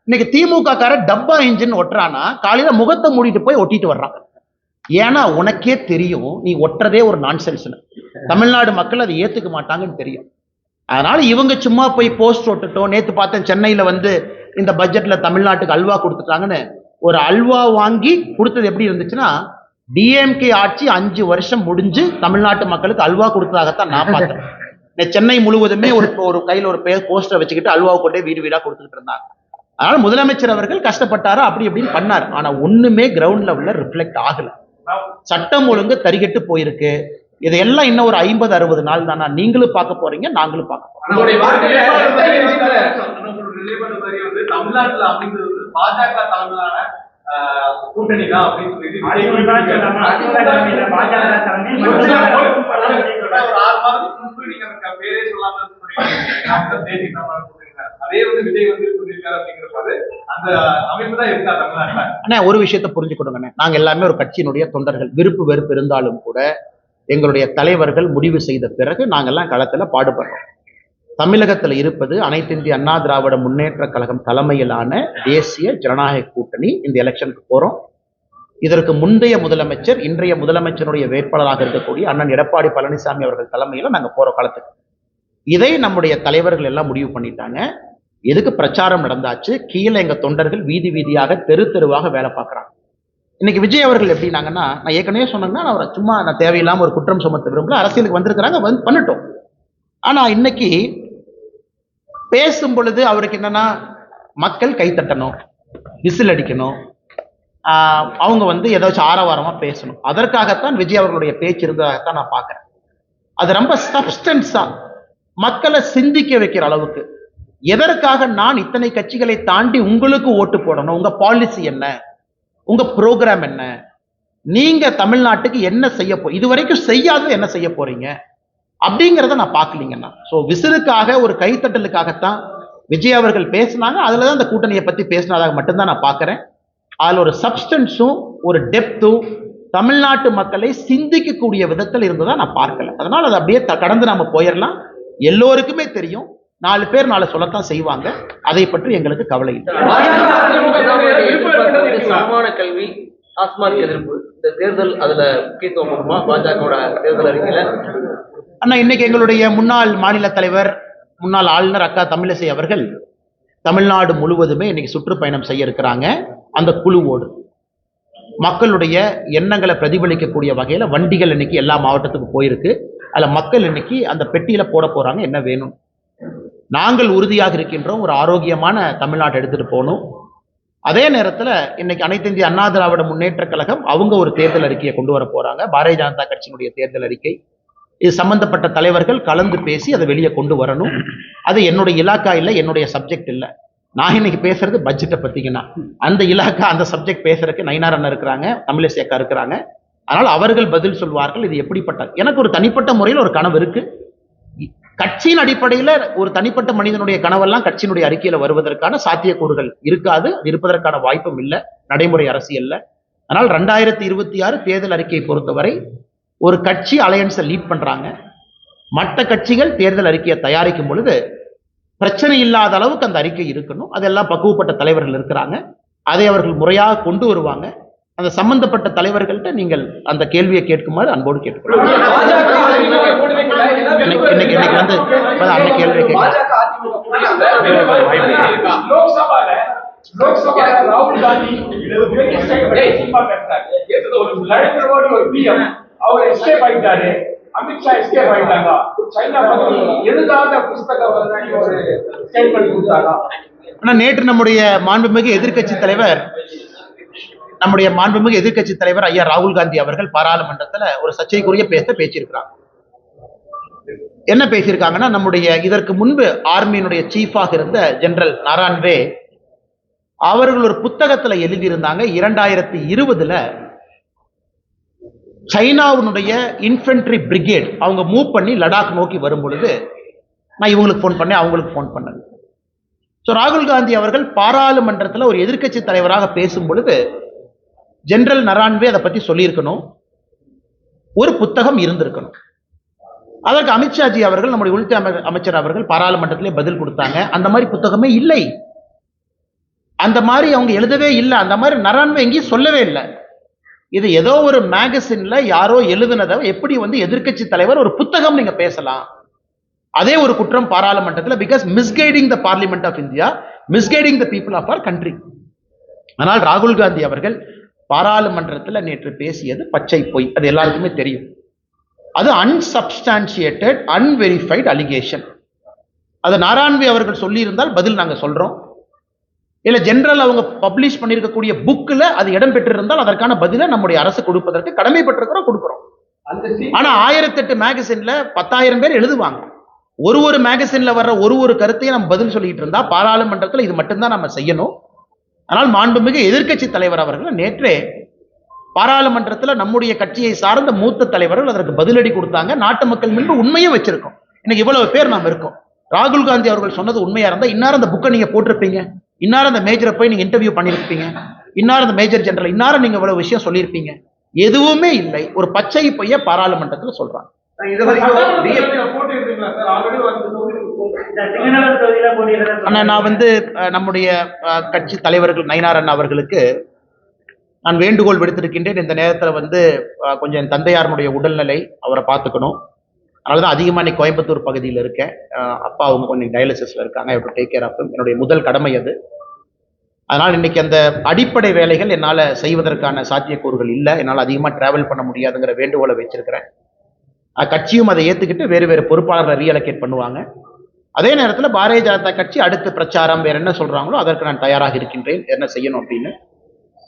இன்னைக்கு திமுக கார டப்பா இன்ஜின் ஒட்டுறானா, காலையில முகத்தை மூடிட்டு போய் ஒட்டிட்டு வர்றான். ஏன்னா உனக்கே தெரியும் நீ ஒட்டுறதே ஒரு நான்சென்ஸ். தமிழ்நாடு மக்கள் அதை ஏத்துக்க மாட்டாங்கன்னு தெரியும். அதனால இவங்க சும்மா போய் போஸ்ட் ஒட்டுட்டோம். நேத்து பார்த்தேன், சென்னையில வந்து இந்த பட்ஜெட்ல தமிழ்நாட்டுக்கு அல்வா கொடுத்துட்டாங்கன்னு. ஒரு அல்வா வாங்கி கொடுத்தது எப்படி இருந்துச்சுன்னா, டிஎம்கே ஆட்சி 5 வருஷம் முடிஞ்சு தமிழ்நாட்டு மக்களுக்கு அல்வா கொடுத்ததாகத்தான் நான் பார்த்தேன். சென்னை முழுவதுமே ஒரு கையில் ஒரு போஸ்டர் வச்சுக்கிட்டு அல்வாவை கொண்டே வீடு வீடா கொடுத்துக்கிட்டு இருந்தாங்க. அதனால முதலமைச்சர் அவர்கள் கஷ்டப்பட்டாரா, அப்படி இப்படின்னு பண்ணார். ஆனா ஒண்ணுமே கிரவுண்ட் லெவல்ல ரிஃப்ளெக்ட் ஆகல. சட்டம் ஒழுங்கு தறிகெட்டு போயிருக்கு. இதெல்லாம் இன்னும் ஒரு 50-60 நாள் தானா, நீங்களும் பார்க்க போறீங்க, நாங்களும் பார்க்க போறோம். தமிழ்நாட்டுல அமைந்தது பாஜக தலைமையிலான கூட்டணி தான் அப்படின்னு சொல்லிட்டு ஒரு 6 மாதத்துக்கு நீங்க பேரே சொல்லாம அதே வந்து விஜய் வந்து சொல்லியிருக்காரு அப்படிங்கிறப்பாரு அந்த அமைப்பு தான் இருக்கா தமிழ்நாட்டுல. ஆனா ஒரு விஷயத்தை புரிஞ்சுக்கணுங்க, நாங்க எல்லாமே ஒரு கட்சியினுடைய தொண்டர்கள். விருப்பு வெறுப்பு இருந்தாலும் கூட எங்களுடைய தலைவர்கள் முடிவு செய்த பிறகு நாங்கெல்லாம் களத்துல பாடுபடுறோம். தமிழகத்தில் இருப்பது அனைத்து இந்திய அண்ணா திராவிட முன்னேற்ற கழகம் தலைமையிலான தேசிய ஜனநாயக கூட்டணி. இந்த எலெக்ஷனுக்கு போறோம். இதற்கு முந்தைய முதலமைச்சர், இன்றைய முதலமைச்சருடைய வேட்பாளராக இருக்கக்கூடிய அண்ணன் எடப்பாடி பழனிசாமி அவர்கள் தலைமையில நாங்க போற காலத்துக்கு இதை நம்முடைய தலைவர்கள் எல்லாம் முடிவு பண்ணிட்டாங்க. எதுக்கு பிரச்சாரம் நடந்தாச்சு, கீழே எங்க தொண்டர்கள் வீதி வீதியாக தெரு தெருவாக வேலை பார்க்கறாங்க. இன்னைக்கு விஜய் அவர்கள் எப்படின்னாங்கன்னா, நான் ஏற்கனவே சொன்னேன்னா அவரை சும்மா நான் தேவையில்லாம ஒரு குற்றம் சுமத்த விரும்பல, அரசியலுக்கு வந்திருக்கிறாங்க, பண்ணட்டும். ஆனா இன்னைக்கு பேசும் பொழுது அவருக்கு என்னன்னா, மக்கள் கைத்தட்டணும், விசில் அடிக்கணும், அவங்க வந்து ஏதாச்சும் ஆரவாரமா பேசணும். அதற்காகத்தான் விஜய் அவர்களுடைய பேச்சு இருந்ததாகத்தான் நான் பார்க்கிறேன். அது ரொம்ப சப்ஸ்டன்ஸா மக்களை சிந்திக்க வைக்கிற அளவுக்கு, எதற்காக நான் இத்தனை கட்சிகளை தாண்டி உங்களுக்கு ஓட்டு போடணும், உங்க பாலிசி என்ன, உங்க ப்ரோக்ராம் என்ன, நீங்க தமிழ்நாட்டுக்கு என்ன செய்ய இதுவரைக்கும் செய்யாத என்ன செய்ய போறீங்க அப்படிங்கிறத நான் பார்க்கலீங்கன்னா. ஸோ விசிலுக்காக, ஒரு கைத்தட்டலுக்காகத்தான் விஜய் அவர்கள் பேசினாங்க. அதுலதான் அந்த கூட்டணியை பத்தி பேசினதாக மட்டும்தான் நான் பார்க்கிறேன். அதுல ஒரு சப்ஸ்டன்ஸும் ஒரு டெப்த்தும் தமிழ்நாட்டு மக்களை சிந்திக்கக்கூடிய விதத்தில் இருந்ததா நான் பார்க்கல. அதனால அதை அப்படியே கடந்து நாம போயிடலாம். எல்லோருக்குமே தெரியும், 4 பேர் 4 சொல்லத்தான் செய்வாங்க. அதை பற்றி எங்களுக்கு கவலை இல்லை. சமமான கல்வி, டாஸ்மாக் எதிர்ப்பு, இந்த தேர்தல் அதுல முக்கியத்துவம் வருமா பாஜக தேர்தல் அறிக்கையில? அண்ணா, இன்னைக்கு எங்களுடைய முன்னாள் மாநில தலைவர், முன்னாள் ஆளுநர் அக்கா தமிழிசை அவர்கள் தமிழ்நாடு முழுவதுமே இன்னைக்கு சுற்றுப்பயணம் செய்ய இருக்கிறாங்க. அந்த குழுவோடு மக்களுடைய எண்ணங்களை பிரதிபலிக்கக்கூடிய வகையில வண்டிகள் இன்னைக்கு எல்லா மாவட்டத்துக்கு போயிருக்கு. அதுல மக்கள் இன்னைக்கு அந்த பெட்டியில போட போறாங்க, என்ன வேணும். நாங்கள் உறுதியாக இருக்கின்றோம், ஒரு ஆரோக்கியமான தமிழ்நாட்டை எடுத்துட்டு போகணும். அதே நேரத்துல இன்னைக்கு அனைத்து இந்திய அண்ணா திராவிட முன்னேற்ற கழகம் அவங்க ஒரு தேர்தல் அறிக்கையை கொண்டு வர போறாங்க, பாரதிய ஜனதா கட்சியினுடைய தேர்தல் அறிக்கை. இது சம்பந்தப்பட்ட தலைவர்கள் கலந்து பேசி அதை வெளியே கொண்டு வரணும். அது என்னுடைய இலாக்கா இல்லை, என்னுடைய சப்ஜெக்ட் இல்லை. நான் இன்னைக்கு பேசுறது பட்ஜெட்டை பத்திங்கன்னா, அந்த இலாக்கா அந்த சப்ஜெக்ட் பேசுறதுக்கு நயினார் அண்ணன் இருக்கிறாங்க, தமிழிசை அக்கா இருக்கிறாங்க. அதனால் அவர்கள் பதில் சொல்வார்கள். இது எப்படிப்பட்ட, எனக்கு ஒரு தனிப்பட்ட முறையில் ஒரு கனவு இருக்கு. கட்சியின் அடிப்படையில் ஒரு தனிப்பட்ட மனிதனுடைய கனவெல்லாம் கட்சியினுடைய அறிக்கையில் வருவதற்கான சாத்தியக்கூறுகள் இருக்காது, இருப்பதற்கான வாய்ப்பும் இல்லை நடைமுறை அரசியல்ல. ஆனால் 2026 தேர்தல் அறிக்கையை பொறுத்தவரை ஒரு கட்சி அலையன்ஸை லீட் பண்றாங்க, மற்ற கட்சிகள் தேர்தல் அறிக்கையை தயாரிக்கும் பொழுது பிரச்சனை இல்லாத அளவுக்கு அந்த அறிக்கை இருக்கணும். அதெல்லாம் பக்குவப்பட்ட தலைவர்கள் இருக்கிறாங்க, அதை அவர்கள் முறையாக கொண்டு வருவாங்க. அந்த சம்பந்தப்பட்ட தலைவர்கள்ட்ட நீங்கள் அந்த கேள்வியை கேட்குமாறு அன்போடு கேட்டுக்கொள்ளுங்க. இன்னைக்கு வந்து அந்த கேள்வியை ராகுல் காந்தி அவர் எஸ்கேப் ஆயிட்டாரு, அமித்ஷா எஸ்கேப் ஆயிட்டாங்க, சைனா பத்தி எதுக்காக புஸ்தகம் ஒரு ஸ்டேட்மெண்ட் கொடுத்தாங்க. ஆனா நேற்று நம்முடைய மாண்புமிகு எதிர்க்கட்சி தலைவர் ஐயா ராகுல் காந்தி அவர்கள் பாராளுமன்றத்துல ஒரு சர்ச்சைக்குரிய பேசியிருக்கிறாங்க. என்ன பேசியிருக்காங்கன்னா, நம்முடைய இதற்கு முன்பு ஆர்மியினுடைய சீஃபாக இருந்த ஜெனரல் நாரான்வே அவர்கள் ஒரு புத்தகத்துல எழுதியிருந்தாங்க, 2020 சைனாவுடைய இன்ஃபென்ட்ரி பிரிகேட் அவங்க மூவ் பண்ணி லடாக் நோக்கி வரும் பொழுது நான் இவங்களுக்கு போன் பண்ணேன், அவங்களுக்கு போன் பண்ணேன். ஸோ ராகுல் காந்தி அவர்கள் பாராளுமன்றத்தில் ஒரு எதிர்க்கட்சி தலைவராக பேசும் பொழுது ஜெனரல் நரான்வே அதை பத்தி சொல்லியிருக்கணும், ஒரு புத்தகம் இருந்திருக்கணும். அதற்கு அமித்ஷாஜி அவர்கள், நம்முடைய உள்துறை அமைச்சர் அவர்கள் பாராளுமன்றத்திலே பதில் கொடுத்தாங்க, அந்த மாதிரி புத்தகமே இல்லை, அந்த மாதிரி அவங்க எழுதவே இல்லை, அந்த மாதிரி நரான்வே எங்கேயும் சொல்லவே இல்லை. இது ஏதோ ஒரு மேகசின்ல யாரோ எழுதுனதை எப்படி வந்து எதிர்க்கட்சி தலைவர் ஒரு புத்தகம் நீங்க பேசலாம்? அதே ஒரு குற்றம் பாராளுமன்றத்தில், because misguiding the parliament of India, misguiding the people of our country. ஆனால் ராகுல் காந்தி அவர்கள் பாராளுமன்றத்தில் நேற்று பேசியது பச்சை பொய், அது எல்லாருக்குமே தெரியும். அது அன்சப்ஸ்டான்சியேட்டட் அன்வெரிஃபைடு அலிகேஷன். அது நாராயண்வே அவர்கள் சொல்லி இருந்தால் பதில் நாங்க சொல்றோம், இல்ல ஜெனரல் அவங்க பப்ளிஷ் பண்ணிருக்கக்கூடிய புக்ல அது இடம் பெற்றிருந்தால் அதற்கான பதிலை நம்முடைய அரசு கொடுப்பதற்கு கடமைப்பட்டிருக்கிறோம், கொடுக்கிறோம். ஆனா 1008 மேகசின்ல 10,000 பேர் எழுதுவாங்க, ஒரு மேகசின்ல வர்ற ஒரு கருத்தையும் நம்ம பதில் சொல்லிட்டு இருந்தா பாராளுமன்றத்தில் இது மட்டும்தான் நம்ம செய்யணும். ஆனால் மாண்புமிகு எதிர்க்கட்சி தலைவர் அவர்கள் நேற்றே பாராளுமன்றத்தில் நம்முடைய கட்சியை சார்ந்த மூத்த தலைவர்கள் அதற்கு பதிலடி கொடுத்தாங்க. நாட்டு மக்கள் முன்பு உண்மையும் வச்சிருக்கோம். இன்னைக்கு இவ்வளவு பேர் நாம் இருக்கோம். ராகுல் காந்தி அவர்கள் சொன்னது உண்மையா இருந்தா இன்னாரும் அந்த புக்கை நீங்க போட்டிருப்பீங்க, இன்னாரும் அந்த மேஜரை போய் நீங்க இன்டர்வியூ பண்ணிருப்பீங்க, இன்னாரும் அந்த மேஜர் ஜெனரல் இன்னாரும் நீங்க இவ்வளவு விஷயம் சொல்லியிருப்பீங்க. எதுவுமே இல்லை, ஒரு பச்சை பொய்ய பாராளுமன்றத்தில் சொல்றாங்க. நான் வந்து நம்முடைய கட்சி தலைவர்கள் நயினார் அண்ணா அவர்களுக்கு நான் வேண்டுகோள் விடுத்திருக்கின்றேன். இந்த நேரத்தில் வந்து கொஞ்சம் என் தந்தையாருடைய உடல்நிலை, அவரை பார்த்துக்கணும். அதனாலதான் அதிகமாக இன்னைக்கு கோயம்புத்தூர் பகுதியில் இருக்கேன். அப்பா அவங்க கொஞ்சம் டயாலிசிஸ்ல இருக்காங்க, டு டேக் கேர் ஆஃப். என்னுடைய முதல் கடமை அது. அதனால் இன்னைக்கு அந்த அடிப்படை வேலைகள் என்னால் செய்வதற்கான சாத்தியக்கூறுகள் இல்லை, என்னால் அதிகமாக டிராவல் பண்ண முடியாதுங்கிற வேண்டுகோளை வச்சிருக்கிறேன். கட்சியும் அதை ஏற்றுக்கிட்டு வேறு பொறுப்பாளர்களை ரீஅலோகேட் பண்ணுவாங்க. அதே நேரத்தில் பாரதிய ஜனதா கட்சி அடுத்த பிரச்சாரம் வேற என்ன சொல்றாங்களோ அதற்கு நான் தயாராக இருக்கின்றேன், என்ன செய்யணும் அப்படின்னு.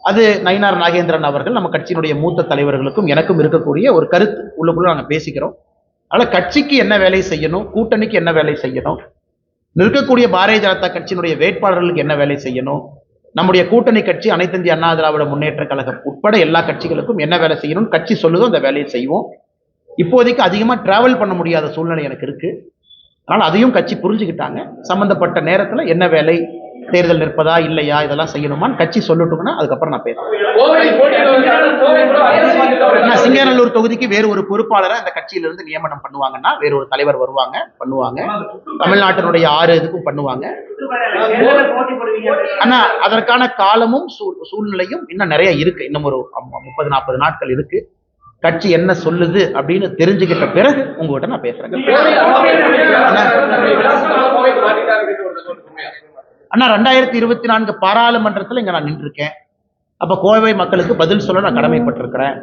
அது நயினார் நாகேந்திரன் அவர்கள் நம்ம கட்சியினுடைய மூத்த தலைவர்களுக்கும் எனக்கும் இருக்கக்கூடிய ஒரு கருத்து, உள்ளுக்குள்ள நாங்கள் பேசிக்கிறோம். அதனால் கட்சிக்கு என்ன வேலை செய்யணும், கூட்டணிக்கு என்ன வேலை செய்யணும், நிற்கக்கூடிய பாரதிய ஜனதா கட்சியினுடைய வேட்பாளர்களுக்கு என்ன வேலை செய்யணும், நம்முடைய கூட்டணி கட்சி அனைத்து இந்திய அண்ணா திராவிட முன்னேற்ற கழகம் உட்பட எல்லா கட்சிகளுக்கும் என்ன வேலை செய்யணும் கட்சி சொல்லுதோ அந்த வேலையை செய்வோம். இப்போதைக்கு அதிகமாக டிராவல் பண்ண முடியாத சூழ்நிலை எனக்கு இருக்கு. அதனால் அதையும் கட்சி புரிஞ்சுக்கிட்டாங்க. சம்பந்தப்பட்ட நேரத்தில் என்ன வேலை, தேர்தல் நிற்பதா இல்லையா, இதெல்லாம் செய்யணுமான்னு கட்சி சொல்லட்டும்னா அதுக்கப்புறம் நான் பேசுறேன். சிங்கநல்லூர் தொகுதிக்கு வேறு ஒரு பொறுப்பாளரை அந்த கட்சியிலிருந்து நியமனம் பண்ணுவாங்கன்னா, வேறு ஒரு தலைவர் பண்ணுவாங்க. தமிழ்நாட்டினுடைய 6 இதுக்கும் பண்ணுவாங்க. ஆனா அதற்கான காலமும் சூழ்நிலையும் இன்னும் நிறைய இருக்கு. இன்னும் ஒரு 30-40 நாட்கள் இருக்கு. கட்சி என்ன சொல்லுது அப்படின்னு தெரிஞ்சுக்கிட்ட பிறகு உங்ககிட்ட நான் பேசுறேன். அண்ணா 2024 பாராளுமன்றத்தில் இங்க நான் நின்றுருக்கேன். அப்ப கோவை மக்களுக்கு பதில் சொல்ல நான் கடமைப்பட்டிருக்கிறேன்.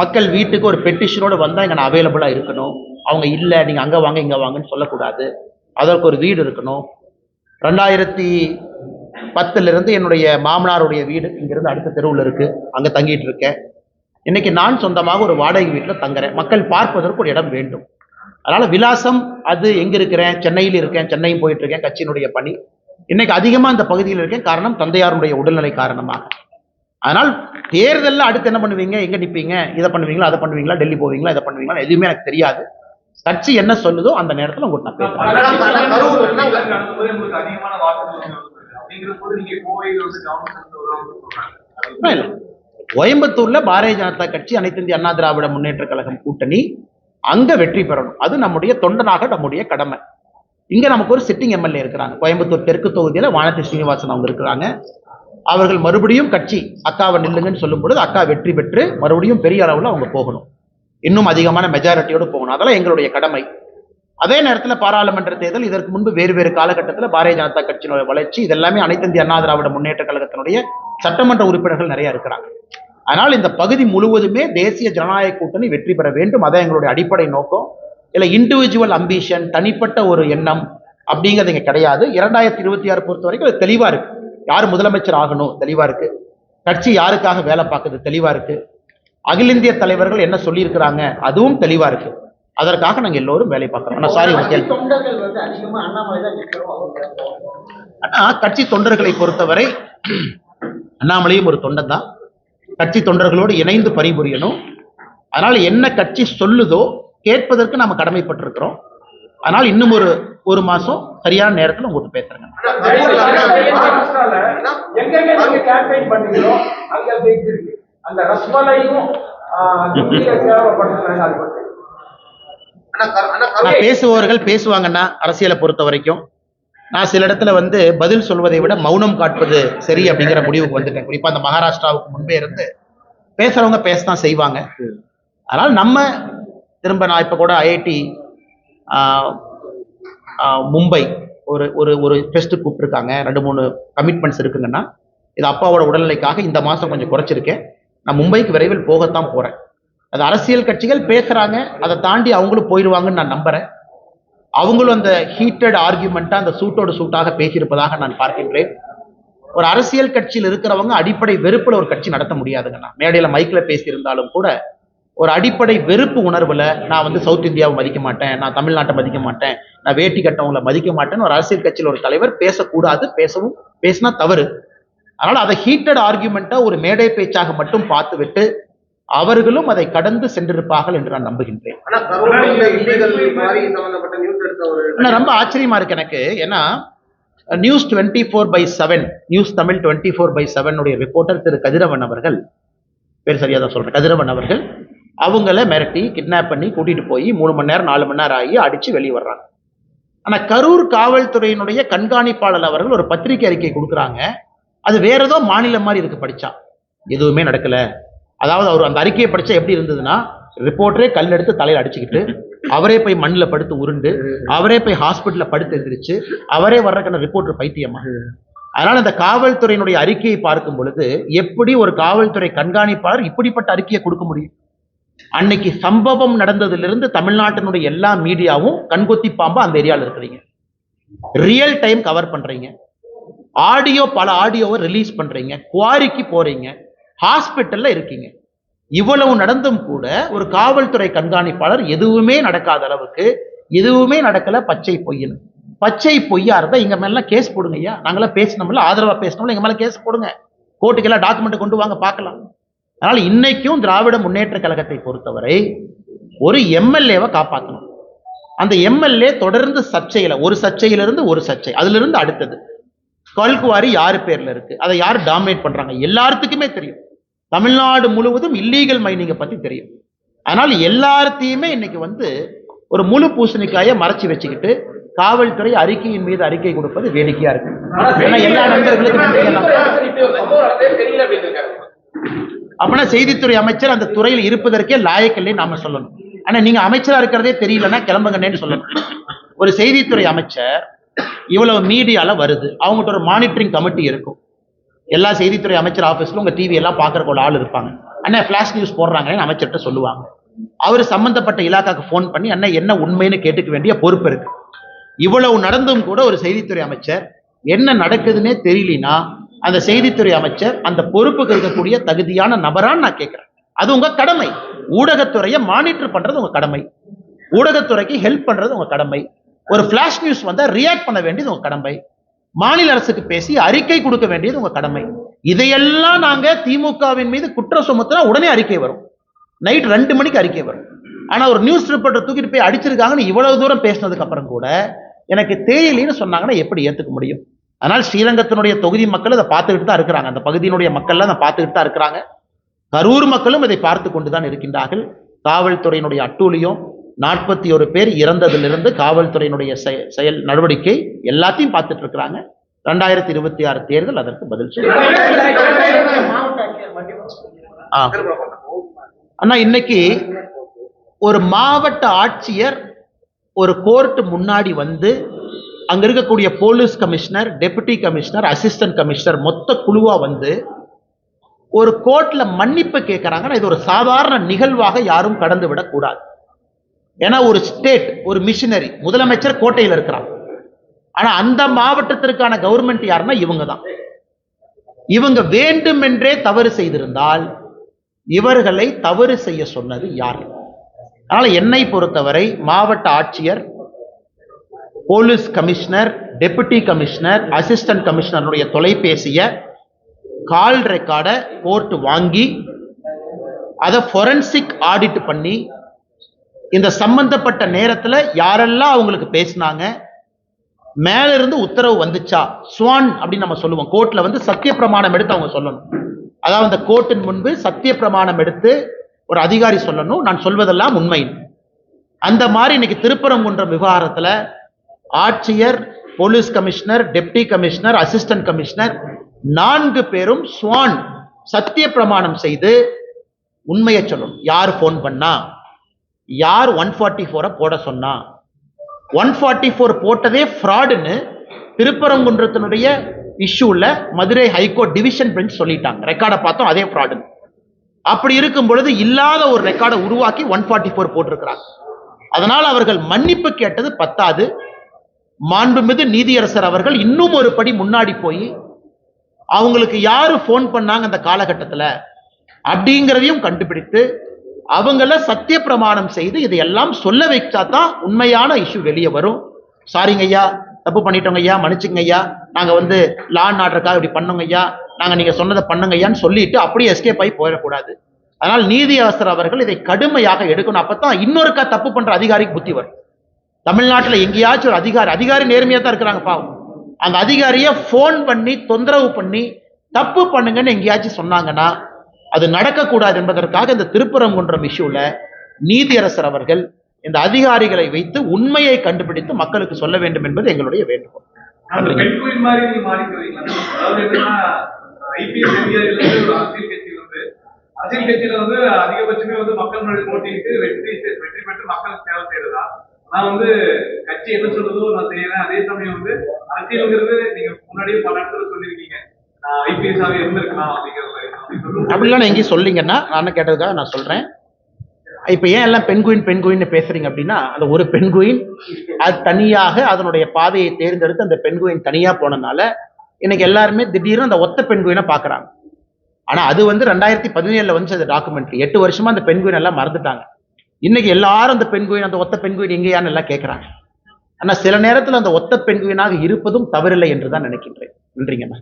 மக்கள் வீட்டுக்கு ஒரு பெட்டிஷனோடு வந்தா இங்க நான் அவைலபிளா இருக்கணும். அவங்க இல்ல நீங்க அங்க வாங்க இங்க வாங்கன்னு சொல்லக்கூடாது. அதற்கு ஒரு வீடு இருக்கணும். 2010 என்னுடைய மாமனாருடைய வீடு இங்கிருந்து அடுத்த தெருவில் இருக்கு, அங்க தங்கிட்டு இருக்கேன். இன்னைக்கு நான் சொந்தமாக ஒரு வாடகை வீட்டில் தங்குறேன். மக்கள் பார்ப்பதற்கு ஒரு இடம் வேண்டும். அதனால விலாசம் அது எங்க இருக்கிறேன், சென்னையில் இருக்கேன், சென்னையும் போயிட்டு இருக்கேன், கட்சியினுடைய பணி. இன்னைக்கு அதிகமா இந்த பகுதியில் இருக்கேன். காரணம் தந்தையாருடைய உடல்நிலை காரணமாக. அதனால் தேர்தலில் அடுத்து என்ன பண்ணுவீங்க, எங்க நிற்பீங்க, இதை பண்ணுவீங்களா, அதை பண்ணுவீங்களா, டெல்லி போவீங்களா, இதை பண்ணுவீங்களா, எதுவுமே எனக்கு தெரியாது. கட்சி என்ன சொல்லுதோ அந்த நேரத்தில் உங்களுக்கு நான் பேசுறேன். அதிகமான வாக்குகள் அப்படிங்கிற போது நீங்க கோவையில் வந்து கவர்மெண்ட் இல்ல, கோயம்புத்தூர்ல பாரதிய ஜனதா கட்சி, அனைத்து இந்திய அண்ணா திராவிட முன்னேற்ற கழகம் கூட்டணி அங்க வெற்றி பெறணும். அது நம்முடைய தொண்டனாக நம்முடைய கடமை. இங்க நமக்கு ஒரு சிட்டிங் எம்எல்ஏ இருக்கிறாங்க. கோயம்புத்தூர் தெற்கு தொகுதியில வானதி ஸ்ரீனிவாசன் அவங்க இருக்கிறாங்க. அவர்கள் மறுபடியும் கட்சி அக்காவை நில்லுங்கன்னு சொல்லும் பொழுது அக்கா வெற்றி பெற்று மறுபடியும் பெரிய அளவில் அவங்க போகணும், இன்னும் அதிகமான மெஜாரிட்டியோடு போகணும். அதெல்லாம் எங்களுடைய கடமை. அதே நேரத்தில் பாராளுமன்ற தேர்தல், இதற்கு முன்பு வேறு வேறு காலகட்டத்தில் பாரதிய ஜனதா கட்சியினுடைய வளர்ச்சி, இதெல்லாமே அனைத்து இந்திய அண்ணா திராவிட முன்னேற்ற கழகத்தினுடைய சட்டமன்ற உறுப்பினர்கள் நிறைய இருக்கிறாங்க. ஆனால் இந்த பகுதி முழுவதுமே தேசிய ஜனநாயக கூட்டணி வெற்றி பெற வேண்டும். அதான் எங்களுடைய அடிப்படை நோக்கம். இல்லை இண்டிவிஜுவல் அம்பிஷன், தனிப்பட்ட ஒரு எண்ணம் அப்படிங்கிறது இங்கே கிடையாது. 2026 பொறுத்த வரைக்கும் அது தெளிவாக இருக்கு. யார் முதலமைச்சர் ஆகணும் தெளிவாக இருக்கு. கட்சி யாருக்காக வேலை பார்க்குது தெளிவாக இருக்கு. அகில இந்திய தலைவர்கள் என்ன சொல்லியிருக்கிறாங்க அதுவும் தெளிவா இருக்கு. அதற்காக நாங்க எல்லோரும் வேலை பார்க்கிறோம். கட்சி தொண்டர்களை பொறுத்தவரை அண்ணாமலையும் ஒரு தொண்டன் தான். கட்சி தொண்டர்களோடு இணைந்து பணிபுரியணும். அதனால என்ன கட்சி சொல்லுதோ கேட்பதற்கு நாம கடமைப்பட்டிருக்கிறோம். அதனால இன்னும் ஒரு மாசம் சரியான நேரத்தில் உங்கள்கிட்ட பேசுறேங்க. பேசுபவர்கள் பேசுவாங்கன்னா அரசியலை பொறுத்த வரைக்கும் நான் சில இடத்துல வந்து பதில் சொல்வதை விட மௌனம் காட்டுவது சரி அப்படிங்கிற முடிவுக்கு வந்துட்டேன். குறிப்பா அந்த மகாராஷ்டிராவுக்கு முன்பே இருந்து பேசுறவங்க பேசத்தான் செய்வாங்க. அதனால நம்ம திரும்ப நான் இப்ப கூட ஐஐடி மும்பை ஒரு டெஸ்ட் கூப்பிட்டுருக்காங்க. 2-3 கமிட்மெண்ட்ஸ் இருக்குங்கன்னா இது அப்பாவோட உடல்நிலைக்காக இந்த மாசம் கொஞ்சம் குறைச்சிருக்கேன். நான் மும்பைக்கு விரைவில் போகத்தான் போறேன். அது அரசியல் கட்சிகள் பேசுறாங்க, அதை தாண்டி அவங்களும் போயிடுவாங்கன்னு நான் நம்புறேன். அவங்களும் அந்த ஹீட்டட் ஆர்கியூமெண்ட்டா அந்த சூட்டோடு சூட்டாக பேசியிருப்பதாக நான் பார்க்கின்றேன். ஒரு அரசியல் கட்சியில் இருக்கிறவங்க அடிப்படை வெறுப்புல ஒரு கட்சி நடத்த முடியாதுங்கண்ணா. மேடையில மைக்ல பேசியிருந்தாலும் கூட ஒரு அடிப்படை வெறுப்பு உணர்வுல நான் வந்து சவுத் இந்தியாவை மதிக்க மாட்டேன், நான் தமிழ்நாட்டை மதிக்க மாட்டேன், நான் வேட்டி கட்டவங்களை மதிக்க மாட்டேன்னு ஒரு அரசியல் கட்சியில் ஒரு தலைவர் பேசக்கூடாது. பேசினா தவறு. அதனால அதை ஹீட்டட் ஆர்கியூமெண்ட்டா ஒரு மேடை பேச்சாக மட்டும் பார்த்து விட்டு அவர்களும் அதை கடந்து சென்றிருப்பார்கள் என்று நான் நம்புகின்றேன். ரொம்ப ஆச்சரியமா இருக்கு எனக்கு. ஏன்னா நியூஸ் 24/7 நியூஸ் தமிழ் 24/7 ரிப்போர்ட்டர் திரு கதிரவன் அவர்கள், பேர் சரியா தான் சொல்றேன், கதிரவன் அவர்கள் அவங்கள மிரட்டி கிட்னாப் பண்ணி கூட்டிட்டு போய் 3 மணி நேரம் 4 மணி நேரம் ஆகி அடிச்சு வெளியே வர்றாங்க. ஆனா கரூர் காவல்துறையினுடைய கண்காணிப்பாளர் அவர்கள் ஒரு பத்திரிகை அறிக்கை கொடுக்குறாங்க. அது வேற ஏதோ மாநிலம் மாதிரி இருக்கு. படிச்சா எதுவுமே நடக்கல. அதாவது அவர் அந்த அறிக்கையை படிச்சா எப்படி இருந்ததுன்னா, ரிப்போர்ட்டரே கல் எடுத்து தலையில் அடிச்சுக்கிட்டு அவரே போய் மண்ணில் படுத்து உருண்டு அவரே போய் ஹாஸ்பிட்டல்ல படுத்து எந்திரிச்சு அவரே வர்றதுக்கான ரிப்போர்ட்டர் பைத்தியமா. அதனால இந்த காவல்துறையினுடைய அறிக்கையை பார்க்கும் பொழுது எப்படி ஒரு காவல்துறை கண்காணிப்பாளர் இப்படிப்பட்ட அறிக்கையை கொடுக்க முடியும்? அன்னைக்கு சம்பவம் நடந்ததிலிருந்து தமிழ்நாட்டினுடைய எல்லா மீடியாவும் கண்கொத்தி பாம்பா அந்த ஏரியாவில் இருக்கிறீங்க, ரியல் டைம் கவர் பண்றீங்க, பல ஆடியோவை ரிலீஸ் பண்றீங்க, குவாரிக்கு போறீங்க, ஹாஸ்பிட்டல்ல இருக்கீங்க. இவ்வளவு நடந்தும் கூட ஒரு காவல்துறை கண்காணிப்பாளர் எதுவுமே நடக்காத அளவுக்கு எதுவுமே நடக்கல, பச்சை பொய்ன்னு. பச்சை பொய்யா இருந்தா எங்க மேல கேஸ் போடுங்க ஐயா. நாங்களாம் பேசினோம்ல, ஆதரவா பேசினோம்ல, எங்க மேல கேஸ் போடுங்க, கோர்ட்டுக்கு எல்லாம் டாக்குமெண்ட் கொண்டு வாங்க பார்க்கலாம். அதனால இன்னைக்கும் திராவிட முன்னேற்ற கழகத்தை பொறுத்தவரை ஒரு எம்எல்ஏவை காப்பாற்றணும். அந்த எம்எல்ஏ தொடர்ந்து சர்ச்சையில, ஒரு சர்ச்சையிலிருந்து ஒரு சர்ச்சை, அதுல இருந்து அடுத்தது கல்குவாரி யாரு பேர்ல இருக்கு, அதை யார் டாமினேட் பண்றாங்க எல்லாத்துக்குமே தெரியும். தமிழ்நாடு முழுவதும் இல்லீகல் மைனிங்கை பத்தி தெரியும். அதனால எல்லாத்தையுமே இன்னைக்கு வந்து ஒரு முழு பூசணிக்காயை மறைச்சு வச்சுக்கிட்டு காவல்துறை அறிக்கையின் மீது அறிக்கை கொடுப்பது வேடிக்கையா இருக்கு. எல்லா நண்பர்களுக்கும் அப்படின்னா செய்தித்துறை அமைச்சர் அந்த துறையில் இருப்பதற்கே லாயக்கில்லை நாம சொல்லணும். ஆனா நீங்க அமைச்சரா இருக்கிறதே தெரியலன்னா கிளம்புங்கன்னு சொல்லணும். ஒரு செய்தித்துறை அமைச்சர் இவ்வளவு மீடியால வருது, அவங்ககிட்ட ஒரு மானிட்டரிங் கமிட்டி இருக்கும். எல்லா செய்தித்துறை அமைச்சர் ஆபீஸ்ல உங்க டிவி எல்லாம் பாக்குறக்கு ஒரு ஆள் இருப்பாங்க. அண்ணா பிளாஷ் நியூஸ் போடுறாங்கன்னு அமைச்சர்கிட்ட சொல்லுவாங்க. அவர் சம்பந்தப்பட்ட இலாக்காக்கு போன் பண்ணி அண்ணா என்ன உண்மைன்னு கேட்டுக்க வேண்டிய பொறுப்பு இருக்கு. இவ்வளவு நடந்தும் கூட ஒரு செய்தித்துறை அமைச்சர் என்ன நடக்குதுன்னே தெரியலனா அந்த செய்தித்துறை அமைச்சர் அந்த பொறுப்புக்கு இருக்கக்கூடிய தகுதியான நபரான்னு நான் கேட்கிறேன். அது உங்க கடமை. ஊடகத்துறையை மானிட்டர் பண்றது உங்க கடமை, ஊடகத்துறைக்கு ஹெல்ப் பண்றது உங்க கடமை. ஒரு பிளாஷ் நியூஸ் வந்தா ரியாக்ட் பண்ண வேண்டியது உங்க கடமை. மாநில அரசுக்கு பேசி அறிக்கை கொடுக்க வேண்டியது உங்க கடமை. இதையெல்லாம் நாங்க திமுகவின் மீது குற்றம் சுமத்தினா உடனே அறிக்கை வரும். நைட் 2 மணிக்கு அறிக்கை வரும். ஆனா ஒரு நியூஸ் ரிப்போர்ட்டர் தூக்கிட்டு போய் அடிச்சிருக்காங்கன்னு இவ்வளவு தூரம் பேசினதுக்கு அப்புறம் கூட எனக்கு தெரியலன்னு சொன்னாங்கன்னா எப்படி ஏத்துக்க முடியும்? அதனால் ஸ்ரீரங்கத்தினுடைய தொகுதி மக்கள் அதை பார்த்துக்கிட்டு தான் இருக்கிறாங்க. அந்த பகுதியினுடைய மக்கள்லாம் அதை பார்த்துக்கிட்டு தான் இருக்கிறாங்க. கரூர் மக்களும் இதை பார்த்து கொண்டுதான் இருக்கின்றார்கள். காவல்துறையினுடைய அட்டூழியம், 41 பேர் இறந்ததிலிருந்து காவல்துறையினுடைய செயல் நடவடிக்கை எல்லாத்தையும் பார்த்துட்டு இருக்கிறாங்க. 2026 தேர்தல் அதற்கு பதில் சொல்லும். ஆனா இன்னைக்கு ஒரு மாவட்ட ஆட்சியர் ஒரு கோர்ட் முன்னாடி வந்து அங்க இருக்கக்கூடிய police commissioner, deputy commissioner, assistant commissioner மொத்த குழுவா வந்து ஒரு கோர்ட்ல மன்னிப்பு கேட்கறாங்கன்னா இது ஒரு சாதாரண நிகழ்வாக யாரும் கடந்து விடக் கூடாது. ஏன்னா ஒரு ஸ்டேட், ஒரு மிஷினரி, முதலமைச்சர் கோட்டையில் இருக்கிறார். ஆனா அந்த மாவட்டத்திற்கான கவர்மெண்ட் யாருன்னா இவங்க தான். இவங்க வேண்டுமென்றே தவறு செய்திருந்தால் இவர்களை தவறு செய்ய சொன்னது யார்? அதனால என்னை பொறுத்தவரை மாவட்ட ஆட்சியர், police commissioner, deputy commissioner, assistant கமிஷனருடைய தொலைபேசிய கால் ரெக்கார்டை கோர்ட் வாங்கி அதை ஃபொரன்சிக் ஆடிட் பண்ணி இந்த சம்பந்தப்பட்ட நேரத்தில் யாரெல்லாம் அவங்களுக்கு பேசினாங்க, மேல இருந்து உத்தரவு வந்துச்சா, ஸ்வான் அப்படின்னு நம்ம சொல்லுவோம். கோர்ட்ல வந்து சத்திய பிரமாணம் எடுத்து அவங்க சொல்லணும். அதாவது அந்த கோர்ட்டின் முன்பு சத்திய பிரமாணம் எடுத்து ஒரு அதிகாரி சொல்லணும், நான் சொல்வதெல்லாம் உண்மை. அந்த மாதிரி இன்னைக்கு திருப்பரங்குன்றம் விவகாரத்தில் ஆட்சியர், police commissioner, deputy commissioner, assistant commissioner 4 பேரும் ஸ்வான் சத்திய பிரமாணம் செய்து உண்மையை சொல்லணும். யார் போன் பண்ணா, யார் 144 போட சொன்னா, 144 போட்டதே ஃப்ராடுன்னு திருப்பரங்குன்றத்தினுடைய இஷ்யூல மதுரை ஹைகோர்ட் டிவிஷன் பெஞ்ச் சொல்லிட்டாங்க. ரெக்கார்டை பார்த்தோம், அதே ஃப்ராடு. அப்படி இருக்கும் பொழுது இல்லாத ஒரு ரெக்கார்டை உருவாக்கி 144 போட்டிருக்கிறாங்க. அதனால் அவர்கள் மன்னிப்பு கேட்டது பத்தாது. மாண்புமிகு நீதியரசர் அவர்கள் இன்னும் ஒரு படி முன்னாடி போய் அவங்களுக்கு யாரு போன் பண்ணாங்க அந்த காலகட்டத்தில் அப்படிங்கிறதையும் கண்டுபிடித்து அவங்கள சத்திய பிரமாணம் செய்து இதையெல்லாம் சொல்ல வைச்சாதான் உண்மையான இஷ்யூ வெளியே வரும். சாரிங்க ஐயா, தப்பு பண்ணிட்டோங்க ஐயா, மன்னிச்சுங்க ஐயா, நாங்க வந்து லா அண்ட் ஆர்டருக்காக இப்படி பண்ணோங்க ஐயா, நாங்க நீங்க சொன்னதை பண்ணுங்க ஐயான்னு சொல்லிட்டு அப்படியே எஸ்கேப் ஆகி போயிடக்கூடாது. அதனால் நீதியரசர் அவர்கள் இதை கடுமையாக எடுக்கணும். அப்பதான் இன்னொருக்கா தப்பு பண்ற அதிகாரிக்கு புத்தி வரும். தமிழ்நாட்டில் எங்கேயாச்சும் ஒரு அதிகாரி நேர்மையா தான் இருக்கிறாங்க பாவம், அந்த அதிகாரியை போன் பண்ணி தொந்தரவு பண்ணி தப்பு பண்ணுங்கன்னு எங்கேயாச்சும் சொன்னாங்கன்னா அது நடக்கக்கூடாது என்பதற்காக இந்த திருப்பரங்குன்றம் இஷ்யூல நீதியரசர் அவர்கள் இந்த அதிகாரிகளை வைத்து உண்மையை கண்டுபிடித்து மக்களுக்கு சொல்ல வேண்டும் என்பது எங்களுடைய வேண்டுகோள். அரசியல் கட்சியில வந்து அதிகபட்சமே வந்து மக்கள் முன்னாடி போட்டிட்டு வெற்றி பெற்று மக்களுக்கு சேவை செய்யறதா? நான் வந்து கட்சி என்ன சொல்றதோ நான் செய்யறேன். அதே சமயம் வந்து அரசியல்ங்கிறது நீங்க முன்னாடியே பல இடத்துல சொல்லியிருக்கீங்க, ஐபிஎஸ் ஆக இருந்திருக்கலாம் அப்படிங்கிற மாதிரி. அப்படிலாம் நான் எங்கேயும் சொல்லிங்கன்னா நான் கேட்டதுக்காக நான் சொல்றேன். இப்ப ஏன் எல்லாம் பெண்குயின் பேசுறீங்க அப்படின்னா, அந்த ஒரு பெண்குயின் அது தனியாக அதனுடைய பாதையை தேர்ந்தெடுத்து அந்த பெண்குயின் தனியா போனதுனால இன்னைக்கு எல்லாருமே திடீர்னு அந்த ஒத்த பெண்குயினை பாக்குறாங்க. ஆனா அது வந்து 2017 வந்து அந்த டாக்குமெண்ட்ரி 8 வருஷமா அந்த பெண்குயின் எல்லாம் மறந்துட்டாங்க. இன்னைக்கு எல்லாரும் அந்த பெண்குயின், அந்த ஒத்த பெண்குயின் எங்கேயான்னு எல்லாம் கேட்கிறாங்க. ஆனா சில நேரத்தில் அந்த ஒத்த பெண்குயினாக இருப்பதும் தவறில்லை என்றுதான் நினைக்கின்றேன். நன்றிங்கண்ணா.